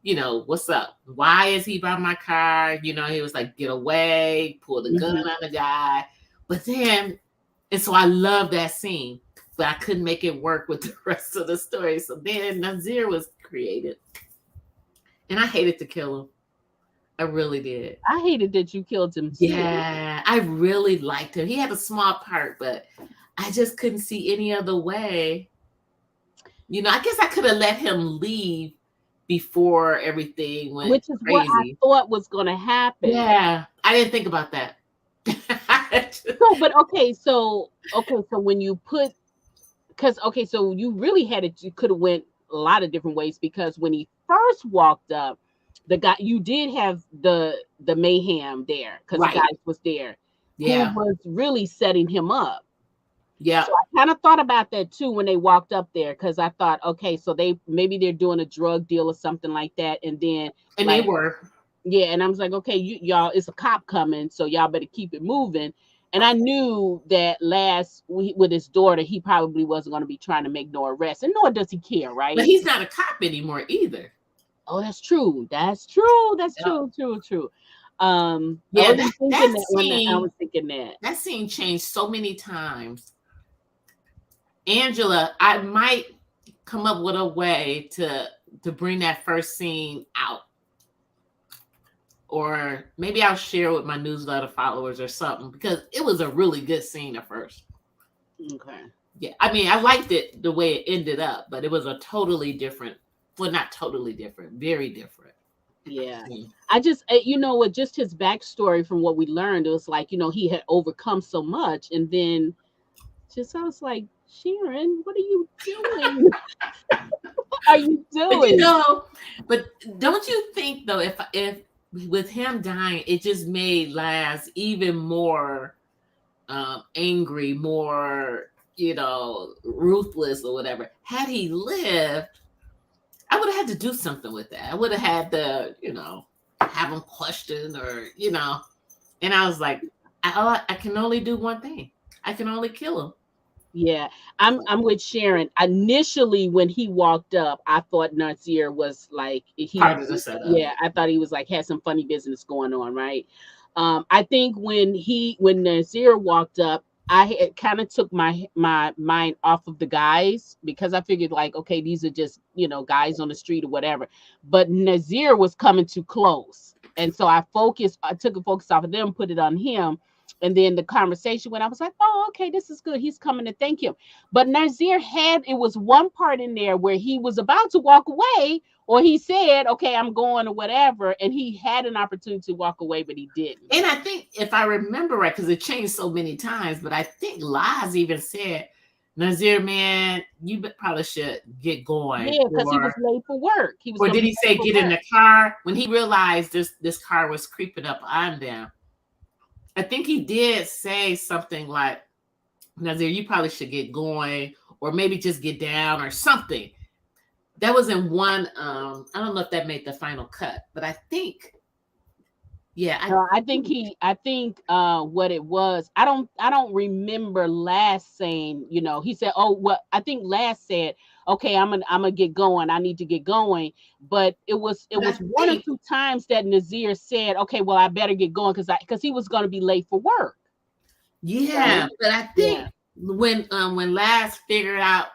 what's up? Why is he by my car? He was like, get away, pull the gun Mhm. on the guy. But then, and so I love that scene, but I couldn't make it work with the rest of the story. So then Nazir was created, and I hated to kill him. I really did. I hated that you killed him too. Yeah, I really liked him. He had a small part, but I just couldn't see any other way. I guess I could have let him leave before everything went Which is what I crazy. thought was gonna happen. Yeah, I didn't think about that. So, but okay, so when you put, because okay, so you really had it. You could have went a lot of different ways because when he first walked up, the guy you did have the mayhem there because the Right. guy was there who Yeah. was really setting him up. Yeah. So I kind of thought about that too when they walked up there because I thought, okay, so they're doing a drug deal or something like that, and then And they like were. yeah, and I was like, okay, y'all, it's a cop coming, so y'all better keep it moving. And I knew that last week with his daughter, he probably wasn't going to be trying to make no arrest, and nor does he care, But right? he's not a cop anymore either. Oh, that's true. That's true. That's Yep. true. True. True. I Yeah, wasn't thinking that that when I scene was thinking that. that scene changed so many times. Angela, I might come up with a way to bring that first scene out. Or maybe I'll share with my newsletter followers or something because it was a really good scene at first. Okay. Yeah, I mean, I liked it the way it ended up, but it was a totally different, well, not totally different, very different Yeah. scene. I just, what, just his backstory from what we learned, it was like, he had overcome so much. And then just, I was like, Sharon, what are you doing? What are you But doing? but don't you think though, if with him dying, it just made Laz even more angry, more ruthless or whatever. Had he lived, I would have had to do something with that. I would have had to, have him questioned or. And I was like, I can only do one thing. I can only kill him. Yeah, I'm with Sharon. Initially, when he walked up, I thought Nazir was like Part of the setup. yeah, I thought he was like had some funny business going on, right? I think when Nazir walked up, I had kind of took my mind off of the guys because I figured like, okay, these are just guys on the street or whatever. But Nazir was coming too close, and so I took a focus off of them, put it on him, and then the conversation when I was like, oh, okay, this is good. He's coming to thank him. But Nazir it was one part in there where he was about to walk away, or he said, okay, I'm going or whatever. And he had an opportunity to walk away, but he didn't. And I think if I remember right, because it changed so many times, but I think Laz even said, Nazir, man, you probably should get going. Yeah, because he was late for work. He was Or going to did be he late say for get in work. the car when he realized this car was creeping up on them? I think he did say something like, Nazir, you probably should get going, or maybe just get down or something. That was in one. I don't know if that made the final cut, but I think, yeah, I think what it was, I don't remember last saying, he said, oh, well, I think last said, okay, I'm gonna get going. I need to get going. But it but I was one or think, two times that Nazir said, okay, well, I better get going because he was gonna be late for work, right? yeah, but I Yeah. think when Laz figured out,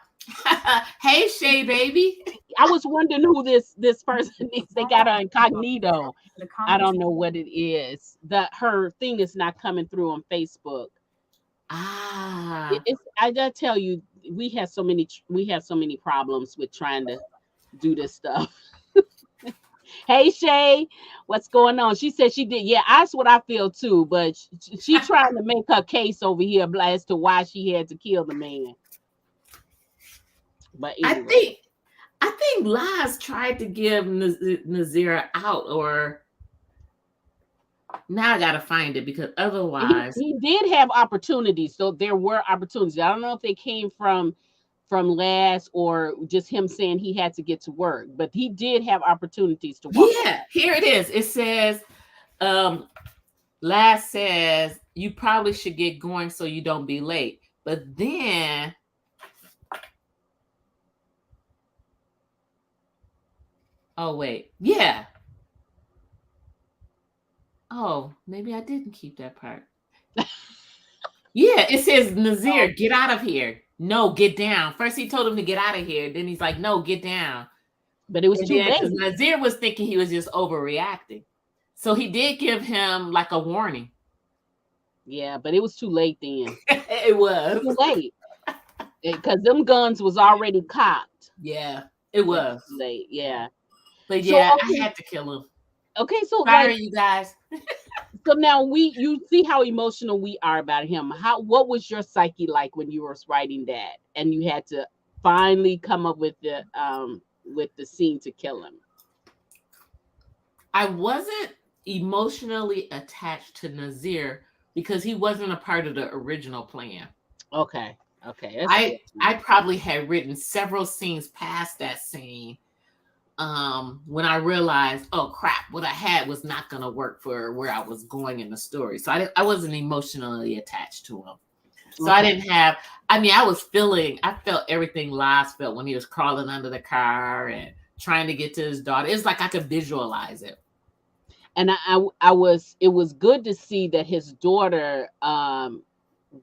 hey Shay baby, I was wondering who this person is. They got her incognito. I don't know what it is. That her thing is not coming through on Facebook. ah, I gotta tell you, we have so many problems with trying to do this stuff. Hey Shay, what's going on? She said she did. Yeah, that's what I feel too. But she trying to make her case over here as to why she had to kill the man. But I anyway, think I think Laz tried to give Nazira out, or now I gotta find it because otherwise, he did have opportunities. So there were opportunities. I don't know if they came from last or just him saying he had to get to work, but he did have opportunities to walk away. yeah, here it is. It says, um, Laz says you probably should get going so you don't be late. But Oh wait, yeah. Oh, maybe I didn't keep that part. Yeah, it says Oh, Nazir, get out of here. No, get down. First he told him to get out of here. Then he's like, no, get down. but it was And too then because late. Nazir was thinking he was just overreacting. So he did give him like a warning. Yeah, but it was too late then. It was. Too late. Because them guns was already cocked. Yeah, it Yeah, was. too late. Yeah. Yeah. But So yeah, I okay, had to kill him. okay, so like, Sorry, you guys. so now you see how emotional we are about him. How what was your psyche like when you were writing that and you had to finally come up with the scene to kill him? I wasn't emotionally attached to Nazir because he wasn't a part of the original plan. Okay. Okay, that's good. I probably had written several scenes past that scene when I realized, oh crap, what I had was not going to work for where I was going in the story. So I wasn't emotionally attached to him. So I Okay. didn't have, I felt everything Laz felt when he was crawling under the car and trying to get to his daughter. It's like I could visualize it. And I was it was good to see that his daughter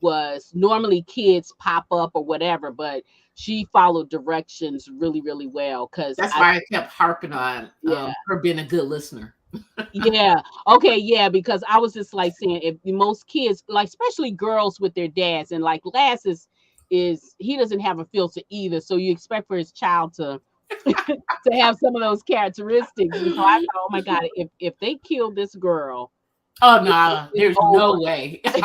was normally kids pop up or whatever, but she followed directions really, really well. Cause That's I why I kept harping on yeah, her being a good listener. yeah. Okay, yeah, because I was just like saying if most kids, like especially girls with their dads, and like Lass is he doesn't have a filter either. So you expect for his child to have some of those characteristics. And so I thought, oh my God, if they kill this girl, Oh it, no, it's there's over. no way. It's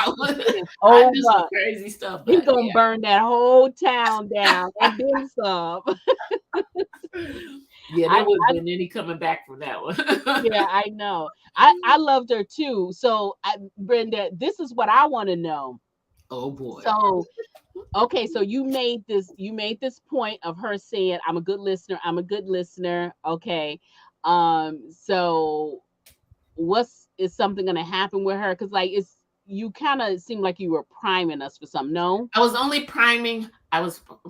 I do some over. crazy stuff, He but gonna burn that whole town down and then some. yeah, I, there wouldn't I been any coming back from that one. yeah, I know. I loved her too. So Brenda, this is what I want to know. Oh boy. So okay, so you made this point of her saying, I'm a good listener, I'm a good listener. Okay. So what's is something gonna happen with her? Because like it's you kind of seem like you were priming us for something. No? I was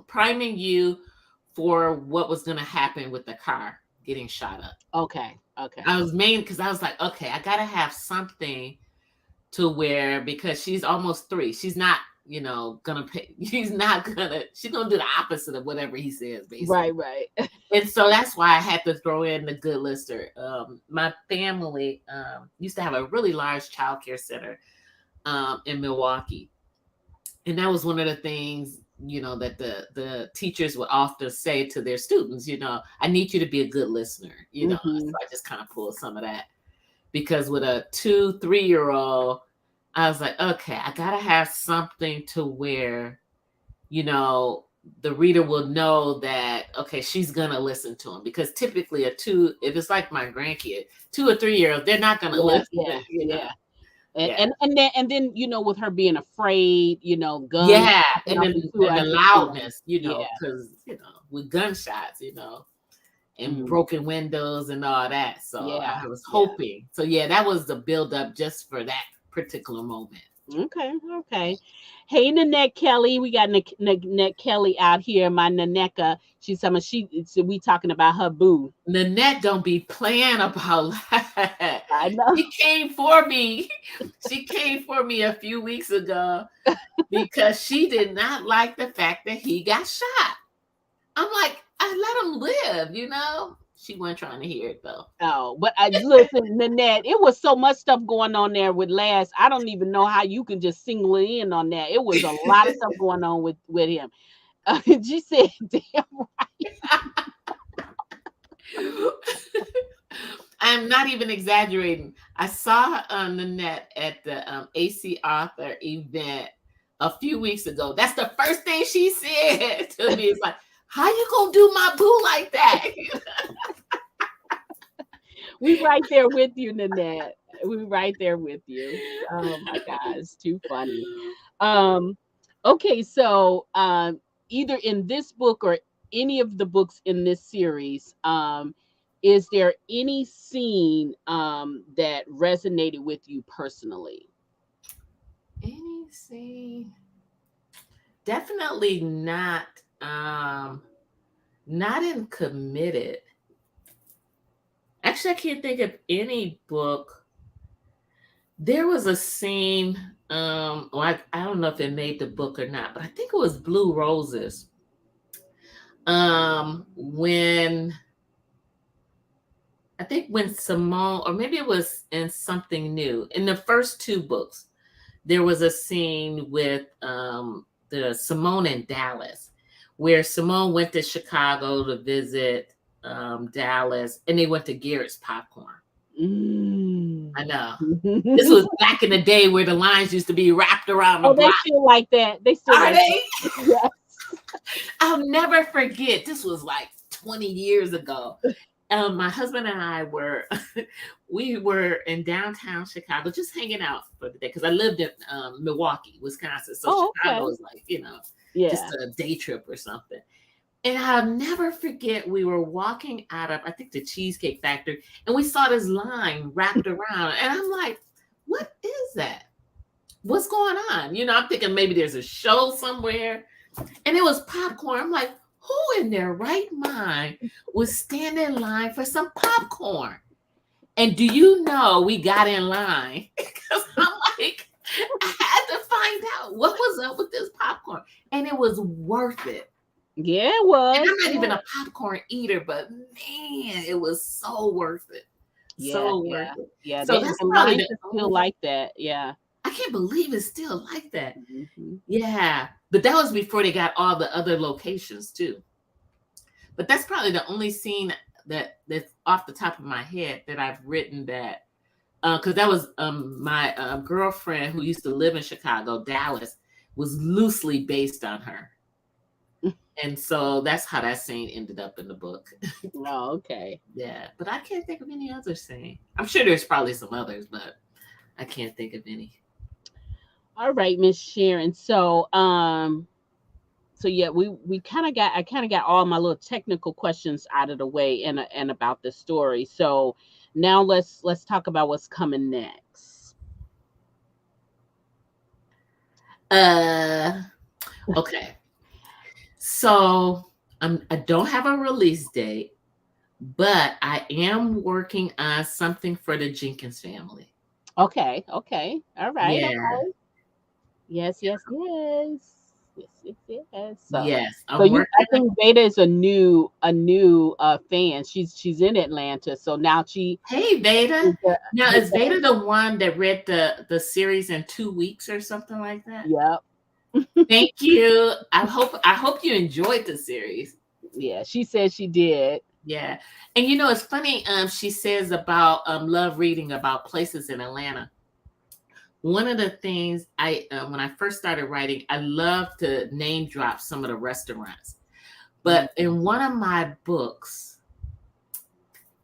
priming you for what was gonna happen with the car getting shot up. Okay, okay. I was main because I was like, okay, I gotta have something to where because she's almost 3. She's not, gonna pay. She's gonna do the opposite of whatever he says, basically. Right, right. And so that's why I had to throw in the good lister. My family used to have a really large child care center in Milwaukee. And that was one of the things, that the teachers would often say to their students, I need you to be a good listener, So Hmm. I just kind of pulled some of that because with a 2, 3 year old, I was like, okay, I got to have something to where, you know, the reader will know that, okay, she's going to listen to him because typically if it's like my grandkid, 2 or 3 year old, they're not going to Yeah, listen, yeah, yeah. And, Yeah. and and then with her being afraid, guns Yeah, popping off into, and I the just loudness, yeah. because with gunshots, and Mhm. broken windows and all that. So Yeah, I was yeah. hoping. So yeah, that was the build up just for that particular moment. Okay, okay. Hey, Nanette Kelly, we got Nanette Kelly out here. My Naneka, she's talking. So we talking about her boo. Nanette don't be playing about that. I know. She came for me. She came for me a few weeks ago because she did not like the fact that he got shot. I'm like, I let him live. She wasn't trying to hear it though. Oh, but I listen, Nanette. It was so much stuff going on there with Last. I don't even know how you can just single it in on that. It was a lot of stuff going on with him. She said, "Damn." I'm not even exaggerating. I saw Nanette at the AC Author event a few weeks ago. That's the first thing she said to me. It's like, how you gonna do my boo like that? We right there with you, Nanette. We right there with you. Oh my God, it's too funny. Um, okay, so either in this book or any of the books in this series, is there any scene that resonated with you personally? Any scene? Definitely not. Not in Committed. Actually, I can't think of any book. There was a scene. Well, I don't know if it made the book or not, but I think it was Blue Roses. When I think when Simone, or maybe it was in Something New, in the first two books, there was a scene with the Simone and Dallas, where Simone went to Chicago to visit Dallas, and they went to Garrett's Popcorn. Mm. I know. This was back in the day where the lines used to be wrapped around the Oh, they block. still like that. They still Are like they? that. Yes. I'll never forget. This was like 20 years ago. My husband and I were we were in downtown Chicago just hanging out for the day because I lived in Milwaukee, Wisconsin. So Oh, okay. Chicago is like, just Yeah. a day trip or something. And I'll never forget we were walking out of, I think, the Cheesecake Factory, and we saw this line wrapped around. And I'm like, what is that? What's going on? I'm thinking maybe there's a show somewhere. And it was popcorn. I'm like, who in their right mind would stand in line for some popcorn? And do you know we got in line? Because I'm like, I had to find out what was up with this popcorn. And it was worth it. Yeah, it And was. I'm not Yeah. even a popcorn eater, but man, it was so worth it. Yeah, So worth yeah, it. yeah. So They that's the probably lines the are still only, like that. Yeah. I can't believe it's still like that. Hmm. Yeah. But that was before they got all the other locations too. But that's probably the only scene that's off the top of my head that I've written that because that was my girlfriend who used to live in Chicago, Dallas, was loosely based on her. And so that's how that scene ended up in the book. Oh, okay. Yeah, but I can't think of any other scene. I'm sure there's probably some others, but I can't think of any. All right, Miss Sharon. So yeah, we kind of got I kind of got all my little technical questions out of the way and about the story. So now let's talk about what's coming next. Uh, okay. So I don't have a release date, but I am working on something for the Jenkins family. Okay, okay. All right. Yeah. Yes, yes, yes. Yes, yes, yes. Yes, So I'm you I working on. think Veda is a new fan. She's in Atlanta. So now she Hey, is Veda. Now, the is Veda the one that read the series in 2 weeks or something like that? yep. Thank you. I hope you enjoyed the series. Yeah, she said she did. Yeah, and it's funny. She says about love reading about places in Atlanta. One of the things when I first started writing, I love to name drop some of the restaurants. But in one of my books,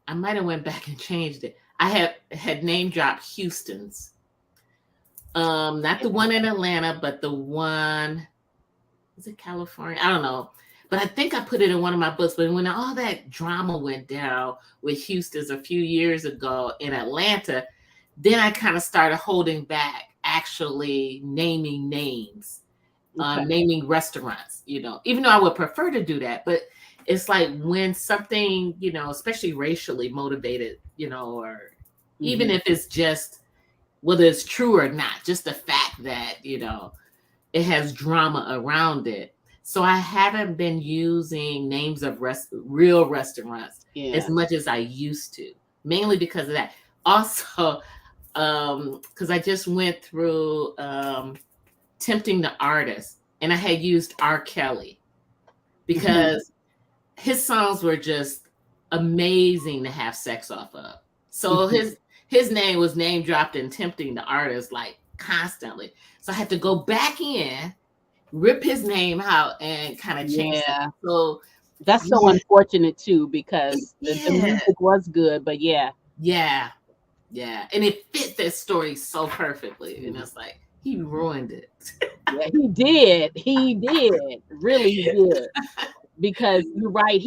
I might have went back and changed it. I had name dropped Houston's. Not the one in Atlanta, but the one, is it California? I don't know. But I think I put it in one of my books. But when all that drama went down with Houston's a few years ago in Atlanta, then I kind of started holding back actually naming names, Okay. naming restaurants, even though I would prefer to do that. But it's like when something, especially racially motivated, or even Mhm. if it's just whether it's true or not, just the fact that, it has drama around it. So I haven't been using names of real restaurants as Yeah. much as I used to, mainly because of that. Also, because I just went through Tempting the Artist, and I had used R. Kelly Mhm. because his songs were just amazing to have sex off of. So Mhm. his name was name dropped in Tempting the Artist like constantly. So I had to go back in, rip his name out, and kind of change it. Yeah. So That's so yeah, unfortunate too because the yeah, music was good, but yeah. yeah, yeah, and it fit that story so perfectly. And Mhm. it's like he ruined it. Yeah, he did. He did. Really he did. Because you're right,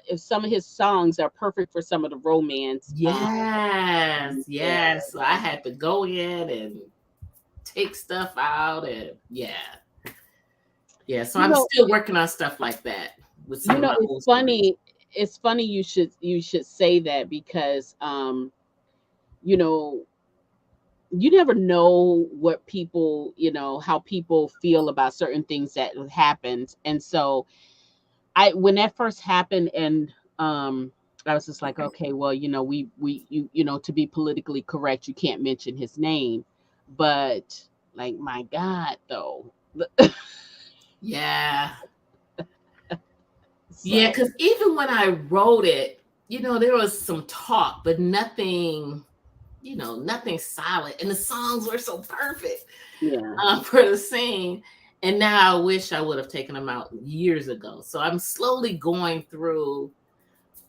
if some of his songs are perfect for some of the romance. Yes, Yeah. yes. So I had to go in and take stuff out, and yeah. So You I'm know, still working on stuff like that with some of my it's old stories. funny. it's funny you should say that because you know, you never know what people, how people feel about certain things that happened. And so I when that first happened, and I was just like, okay, well, to be politically correct, you can't mention his name. But like, my God, though. Yeah. Yeah, So because even when I wrote it, there was some talk, but nothing, nothing solid. And the songs were so perfect yeah. for the scene. And now I wish I would have taken them out years ago. So I'm slowly going through,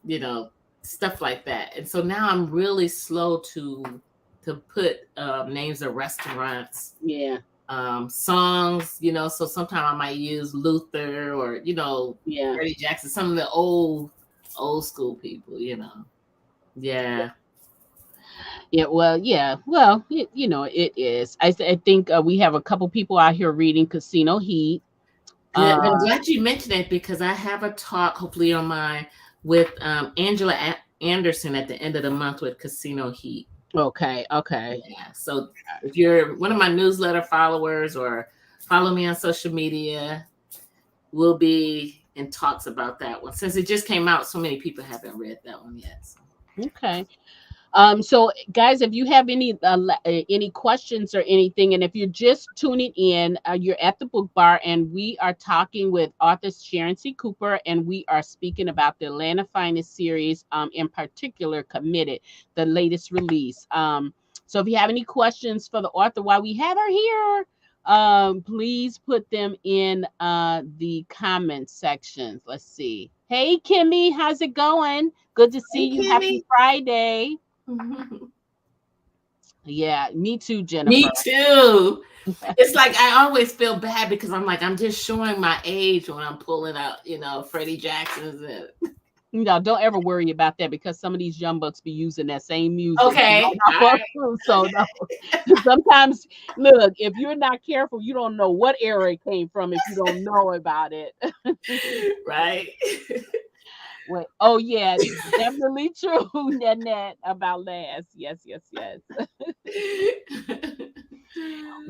you know, stuff like that. And so now I'm really slow to put names of restaurants, Yeah. songs, so sometimes I might use Luther or, Yeah. Freddie Jackson, some of the old school people. Yeah. Yeah, well, yeah, well, it is. I think we have a couple people out here reading Casino Heat. Good. Uh, I'm glad you mentioned it because I have a talk, hopefully on mine, with Angela Anderson at the end of the month with Casino Heat. okay, okay, Yeah. So if you're one of my newsletter followers or follow me on social media, we'll be in talks about that one. Since it just came out, so many people haven't read that one yet. So. okay. So guys, if you have any questions or anything, and if you're just tuning in, you're at the book bar, and we are talking with author Sharon C. Cooper, and we are speaking about the Atlanta Finest series, in particular, Committed, the latest release. So if you have any questions for the author while we have her here, please put them in the comment sections. Let's see. Hey, Kimmy, how's it going? Good to see Hey, you. Happy Kimmy. Friday. Yeah, me too, Jennifer. Me too. It's like I always feel bad because I'm like, I'm just showing my age when I'm pulling out, Freddie Jackson's. Don't ever worry about that because some of these young bucks be using that same music Okay. right All off of right. through. So no, sometimes look, if you're not careful, you don't know what era it came from if you don't know about it. Right. Wait, oh yeah, definitely true, Nanette, about last. Yes, yes, yes.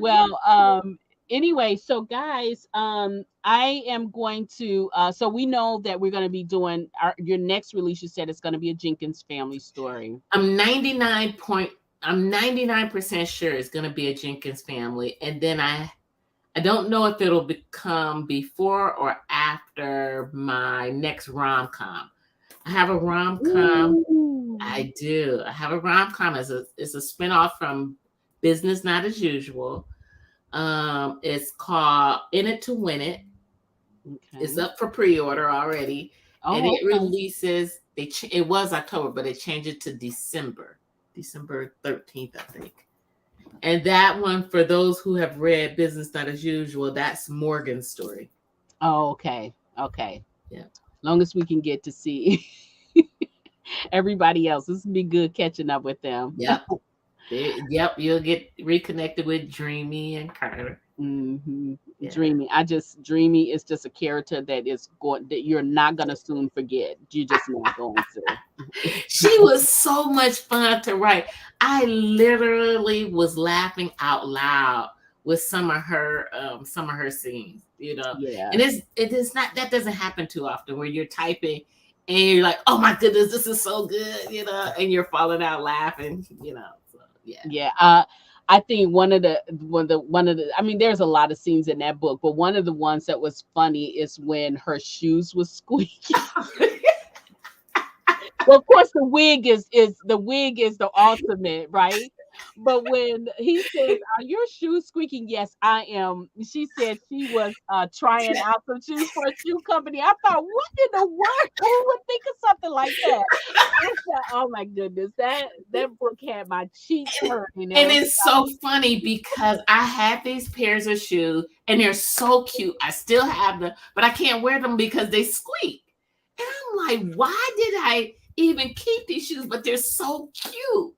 Well, anyway, so guys, I am going to so we know that we're going to be doing your next release. You said it's going to be a Jenkins family story. I'm 99 point I'm 99% sure it's going to be a Jenkins family, and then I don't know if it'll become before or after my next rom-com. I have a rom-com. Ooh. I do. I have a rom-com as it's a spinoff from Business Not as Usual. It's called In It to Win It. It's Okay. up for pre-order already, and Oh, it okay. releases. It was October, but it changed it to December 13th, I think. And that one, for those who have read Business Not as Usual, that's Morgan's story. Oh, okay. Okay. Yeah. Long as we can get to see everybody else, this will be good catching up with them. Yep. Yep. You'll get reconnected with Dreamy and Carter. Hmm. Yeah. Dreamy. Dreamy is just a character that you're not gonna soon forget. You're just not going to. She was so much fun to write. I literally was laughing out loud with some of her scenes, Yeah. And it is not that doesn't happen too often where you're typing and you're like, oh my goodness, this is so good, and you're falling out laughing. So yeah. Yeah. I think one of the I mean, there's a lot of scenes in that book, but one of the ones that was funny is when her shoes was squeaking. Well, of course, the wig is the ultimate, right? But when he says, "Are your shoes squeaking?" Yes, I am. She said she was trying out some shoes for a shoe company. I thought, what in the world? Who would think of something like that? I said, "Oh my goodness, that book had my cheeks hurting." It And was it's so funny because I had these pairs of shoes and they're so cute. I still have them, but I can't wear them because they squeak. And I'm like, why did I even keep these shoes? But they're so cute.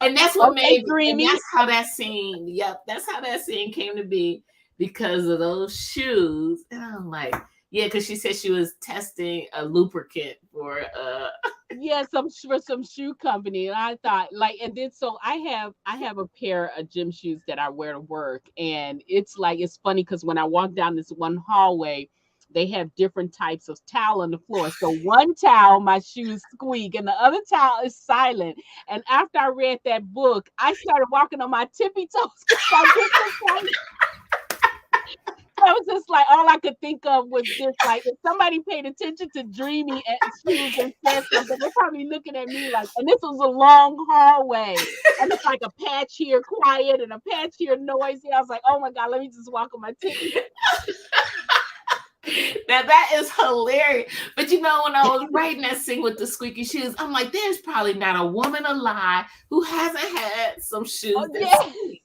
And that's what okay, made, and dreamy. that's how that scene, yep, that's how that scene came to be because of those shoes. And I'm like, Yeah, because she said she was testing a lubricant for Yeah, for some shoe company, and I thought like, and then so I have a pair of gym shoes that I wear to work, and it's like it's funny because when I walk down this one hallway, they have different types of towel on the floor. So one towel, my shoes squeak, and the other towel is silent. And after I read that book, I started walking on my tippy toes because I just was like, I was just like, all I could think of was just like, if somebody paid attention to Dreamy and shoes and said something, they're probably looking at me like, and this was a long hallway. And it's like a patch here quiet and a patch here noisy. I was like, oh my God, let me just walk on my tippy. Now that is hilarious. But you know, when I was writing that scene with the squeaky shoes, I'm like, there's probably not a woman alive who hasn't had some shoes Oh, that yeah. squeak.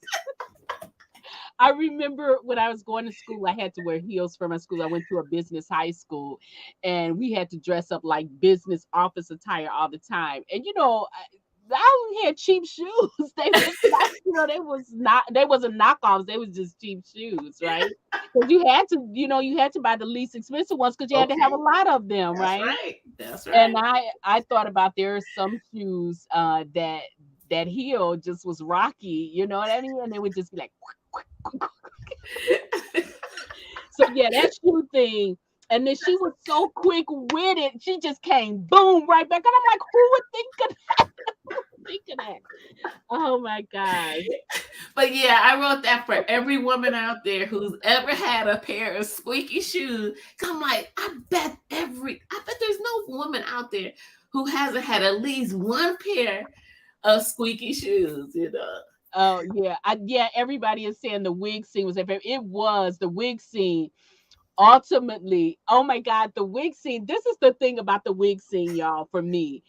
I remember when I was going to school, I had to wear heels for my school. I went to a business high school and we had to dress up like business office attire all the time. And I only had cheap shoes. They was not, they wasn't knockoffs. They was just cheap shoes, right? Because you had to buy the least expensive ones because you had to have a Okay, lot of them, that's right? right. That's And right. I thought about there are some shoes that heel just was rocky, you know what I mean? And they would just be like, so yeah, that shoe thing. And then she was so quick with it, she just came boom right back. And I'm like, who would think of that? Oh my gosh. But yeah, I wrote that for every woman out there who's ever had a pair of squeaky shoes. 'Cause I'm like, I bet there's no woman out there who hasn't had at least one pair of squeaky shoes, you know. Oh yeah. Everybody is saying the wig scene was their favorite. It was the wig scene. Ultimately, oh my God, the wig scene. This is the thing about the wig scene, y'all, for me.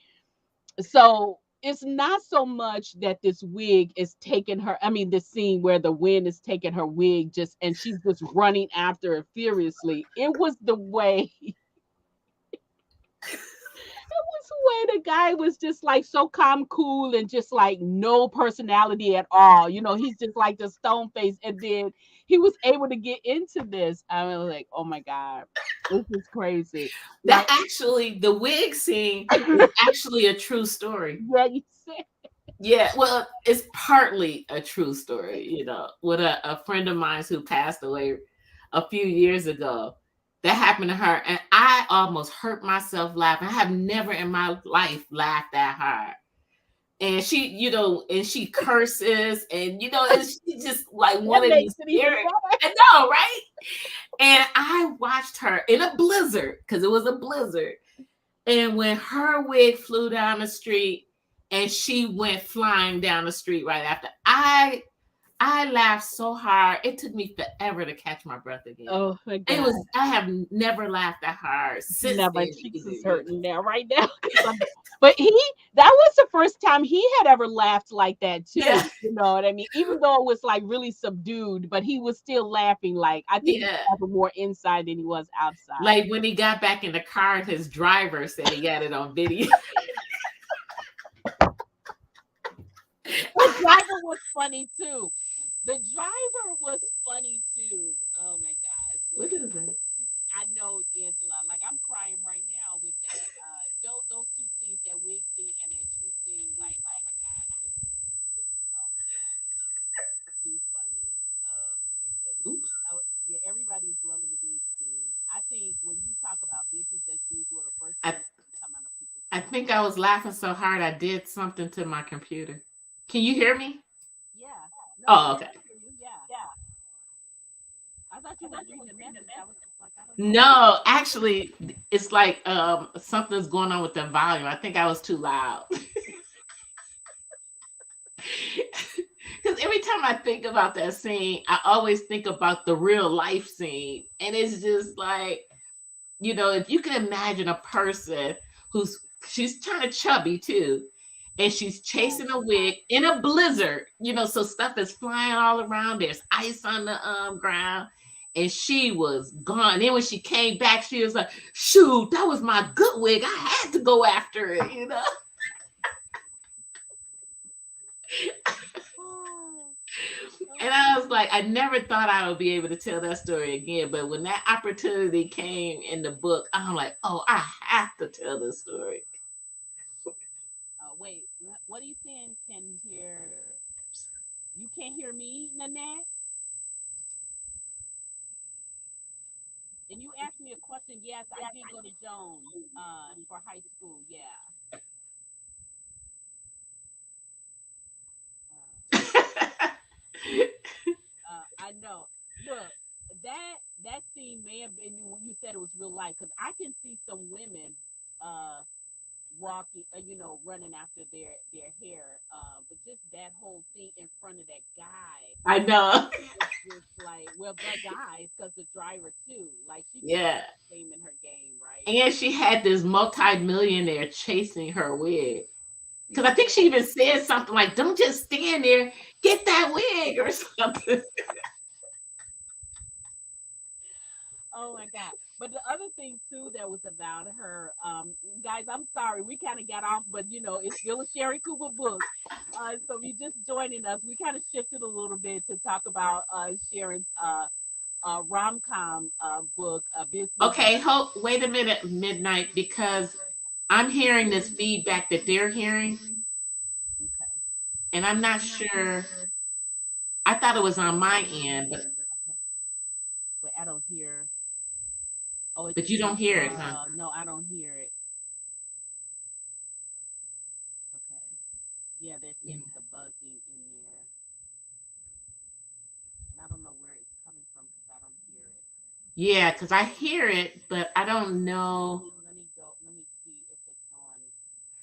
So it's not so much that this wig is taking her. I mean, the scene where the wind is taking her wig just and she's just running after it furiously. It was the way was the way the guy was just like so calm, cool, and just like no personality at all. He's just like the stone face. And then he was able to get into this. I was like, oh my God, this is crazy. That Now, actually, the wig scene is actually a true story. yeah, you said, Yeah, well, it's partly a true story, you know, with a friend of mine who passed away a few years ago. That happened to her, and I almost hurt myself laughing. I have never in my life laughed that hard. And she, and she curses, and and she just like that one of makes these it even scary. better. I know, right? And I watched her in a blizzard because it was a blizzard. And when her wig flew down the street and she went flying down the street right after, I laughed so hard. It took me forever to catch my breath again. Oh my It God. was I have never laughed that hard since Now my then cheeks either, is you hurting now, right now. 'Cause but that was the first time he had ever laughed like that too. Yeah, You know what I mean? Even though it was like really subdued, but he was still laughing. Like I think he was yeah. laughing more inside than he was outside. Like when he got back in the car and his driver said he got it on video. The driver was funny too. The driver was funny too. Oh my gosh. What is that? I know, Angela. Like I'm crying right now with that. Those two scenes, that wig scene and that shoe scene. Like, oh my God, just oh my God, too funny. Oh my goodness. Oops. Oh yeah, everybody's loving the wig scene. I think when you talk about business as usual, the first I thing that come out of people's I head. think I was laughing so hard I did something to my computer. Can you hear me? Yeah. No, Oh, yeah, I okay. can hear you. Yeah. I thought you was reading a message. I was just like, I don't know. No, actually, it's like something's going on with the volume. I think I was too loud. Because every time I think about that scene, I always think about the real life scene. And it's just like, if you can imagine a person she's kind of chubby too, and she's Oh chasing a God. wig in a blizzard, so stuff is flying all around. There's ice on the ground. And she was gone. Then when she came back, she was like, shoot, that was my good wig. I had to go after it. Oh, And I was like, I never thought I would be able to tell that story again. But when that opportunity came in the book, I'm like, oh, I have to tell this story. Wait, what are you saying? Can hear you? Can't hear me, Nanette? And you asked me a question. Yes, I did go to Jones for high school. Yeah, uh, I know. Look, that that scene may have been when you said it was real life because I can see some women uh walking, running after their hair. But just that whole thing in front of that guy I know. was just like, well, the guys, because the driver too. Like she just Yeah. had shame in her game, right? And she had this multi-millionaire chasing her wig. Because I think she even said something like, don't just stand there, get that wig or something. Oh my God. But the other thing too that was about her, guys, I'm sorry, we kind of got off, but it's still a Sherry Cooper book. So if you're just joining us, we kind of shifted a little bit to talk about Sharon's rom com book, Business. Okay, wait a minute, Midnight, because I'm hearing this feedback that they're hearing, Okay. and I'm not sure. I thought it was on my end, Okay. Wait, I don't hear. Oh, it's but you don't me. hear it, huh? No, I don't hear it. Okay. Yeah, they're saying it's a buzzing in there, and I don't know where it's coming from because I don't hear it. Yeah, because I hear it, but I don't know. Let me go. Let me see if it's on.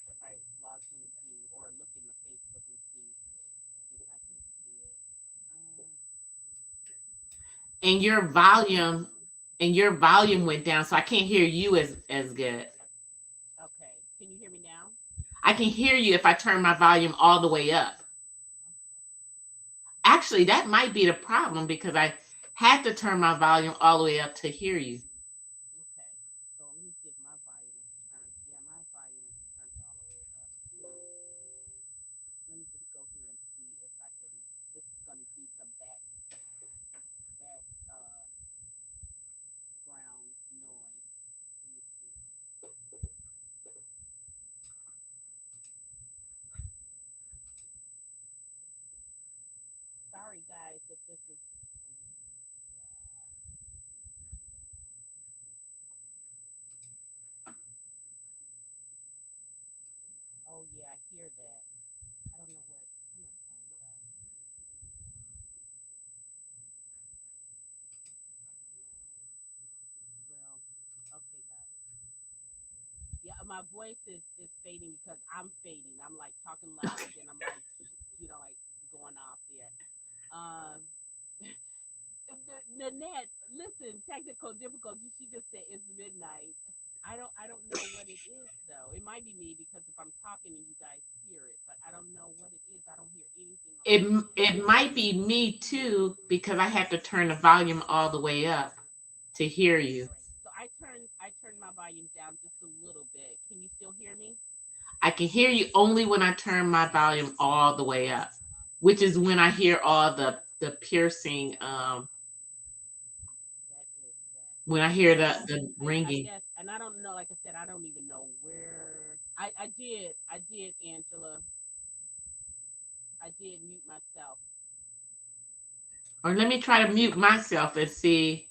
If I log into or look in the Facebook and see if I can see it. Uh, And your volume went down, so I can't hear you as good. okay. Can you hear me now? I can hear you if I turn my volume all the way up. Okay. Actually, that might be the problem because I had to turn my volume all the way up to hear you. Okay. So let me see if my volume is turned. Yeah, my volume is turned all the way up too. Let me just go here and see if I can. This is going to be some background noise. Let me see. Sorry, guys, if this is. Oh yeah, I hear that. I don't know where it's coming from, though. I don't know. Well, okay, guys. Yeah, my voice is fading because I'm fading. I'm like talking loud, and then I'm like, like going off there. Um, Nanette, listen, technical difficulty. She just said it's midnight. I don't know what it is though. It might be me because if I'm talking and you guys hear it, but I don't know what it is. I don't hear anything on It my. it might be me too because I have to turn the volume all the way up to hear you. All right. So I turned my volume down just a little bit. Can you still hear me? I can hear you only when I turn my volume all the way up, which is when I hear all the piercing That is that. when I hear So the I ringing. guess, and I don't know. Like I said, I don't even know where. I did, Angela. I did mute myself. Or let me try to mute myself and see.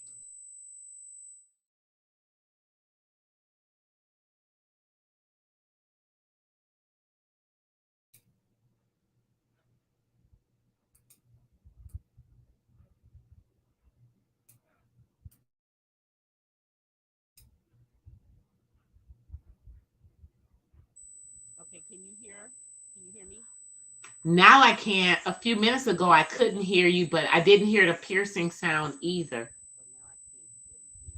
Okay, can you hear? Can you hear me? Now I can't. A few minutes ago I couldn't hear you, but I didn't hear the piercing sound either. So now I can't hear you.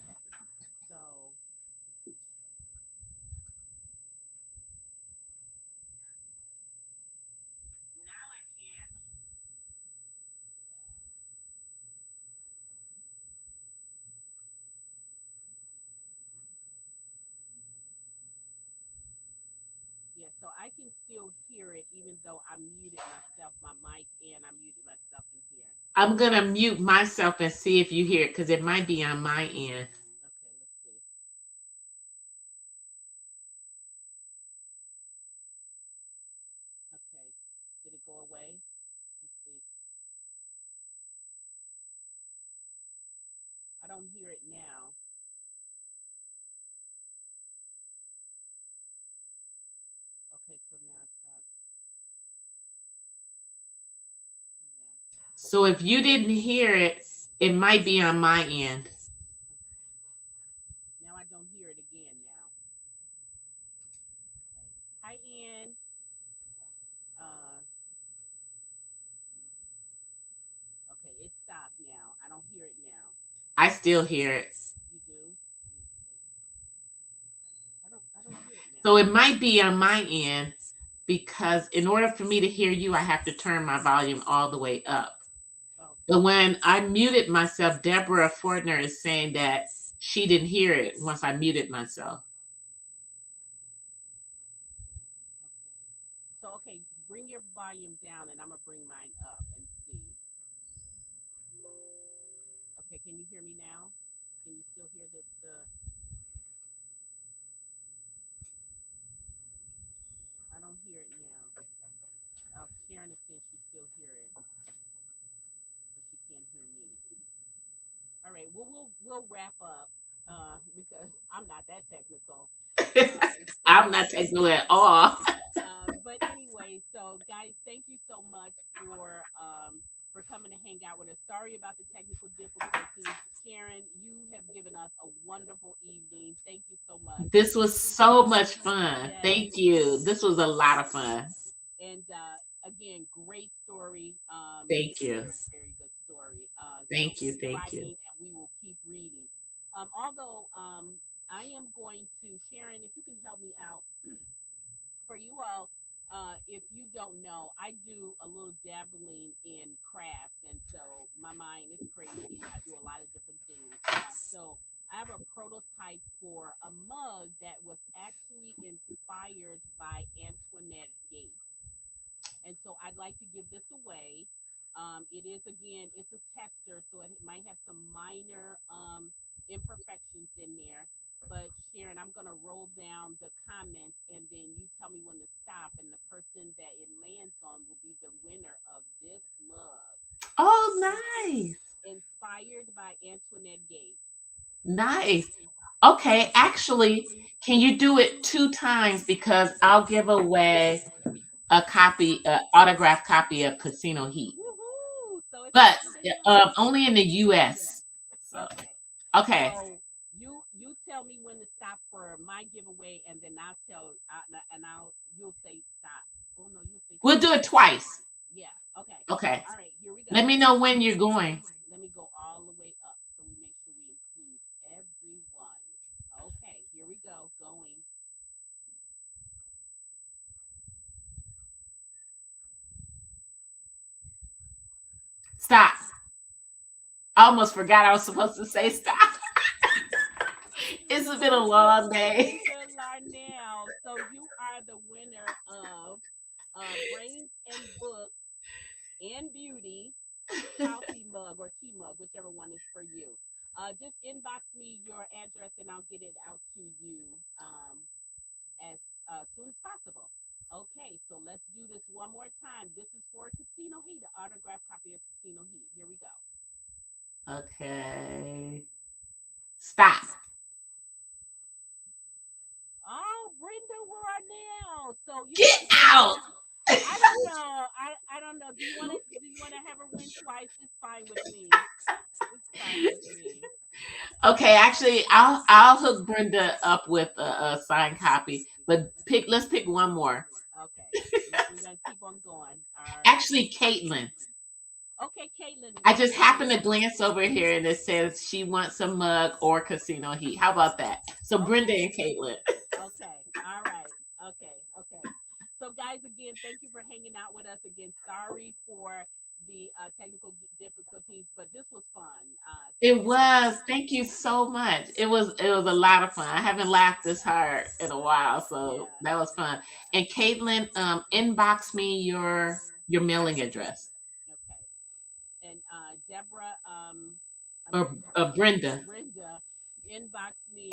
Hold on. So so I can still hear it even though I muted myself, my mic, and I muted myself in here. I'm gonna mute myself and see if you hear it because it might be on my end. Okay, let's see. Okay, did it go away? Let's see. I don't hear it now. Okay, so now it's not. Yeah. So if you didn't hear it, it might be on my end. Okay. Now I don't hear it again now. Okay. Hi, Ann. Uh, okay, it stopped now. I don't hear it now. I still hear it. You do? Let me see. I don't hear it now. So it might be on my end because in order for me to hear you, I have to turn my volume all the way up. But Okay. when I muted myself, Deborah Fortner is saying that she didn't hear it once I muted myself. Okay. So okay, bring your volume down, and I'm gonna bring mine up and see. Okay, can you hear me now? Can you still hear the? I don't hear it now. Sharon is saying she still hear it, but she can't hear me. All right, we'll wrap up because I'm not that technical. I'm So not technical at all. but anyway, so guys, thank you so much for coming to hang out with us. Sorry about the technical difficulties. Sharon, you have given us a wonderful evening. Thank you so much. This was so much fun. Yes, Thank you. This was a lot of fun. and again, great story. Thank you. Very, very good story. So Thank you. keep Thank you. writing, and we will keep reading. Although I am going to Sharon, if you can help me out for you all, if you don't know, I do a little dabbling in crafts, and so my mind is crazy. I do a lot of different things. So I have a prototype for a mug that was actually inspired by Antoinette Gates, and so I'd like to give this away. It is again, it's a tester, so it might have some minor imperfections in there. But Sharon, I'm gonna roll down the comments, and then you tell me when to stop, and the person that it lands on will be the winner of this mug, Oh, nice. inspired by Antoinette Gates. Nice. Okay. Actually, can you do it two times because I'll give away a copy, an autographed copy of Casino Heat, Woohoo! So it's but international. only in the U.S. So, Okay. okay. So you tell me when to stop for my giveaway, and then I'll tell and I'll you'll say stop. Oh no, you say We'll stop. do it twice. Yeah. Okay. Okay. All right. Here we Let go. me know when you're going. Let me go all the way up so we make sure we include everyone. Okay. Here we go. Going. Stop. I almost forgot I was supposed to say stop. It's been a long day. Linda Larnell. So you are the winner of Brains and Books and Beauty coffee mug or tea mug, whichever one is for you. Just inbox me your address, and I'll get it out to you as soon as possible. Okay, so let's do this one more time. This is for Casino Heat, the autograph copy of Casino Heat. Here we go. Okay. Stop. Oh, Brenda Rournell. So you know Get what, out. Brenda? I don't know. I don't know. Do you want to have her win twice? It's fine with me. It's fine with me. Okay, actually, I'll hook Brenda up with a signed copy, but let's pick one more. Okay, we're gonna keep on going. All right. Actually, Caitlin. Okay, Caitlin. I just happened to glance over here and it says she wants a mug or Casino Heat. How about that? So Brenda Okay. and Caitlin. Okay. All right. Okay. Okay. So, guys, again, thank you for hanging out with us. Again, sorry for the technical difficulties, but this was fun. Thank It you so was. much. Thank you so much. It was a lot of fun. I haven't laughed this hard in a while, so Yeah, that was fun. yeah. And Caitlin, inbox me your mailing address, Okay. And Deborah, I mean or Brenda. Brenda, inbox me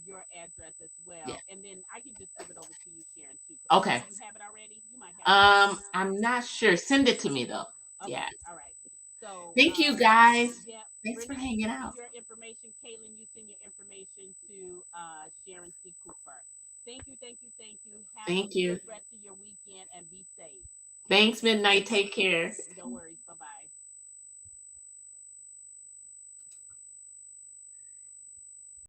your address as Yeah. well, and then I can just give it over to you, Sharon, too. Or do Okay. you have it already? You might have it already. I'm not sure. Send it to me though. Yeah. Okay, all right. So, Thank you guys. yeah, Thanks for Brenda, you hanging send me out. your information. Caitlin, you send your information to Sharon C. Cooper. Thank you, thank you, thank you. Have a Thank you. good rest of your weekend and be safe. Thanks, Midnight. Take care.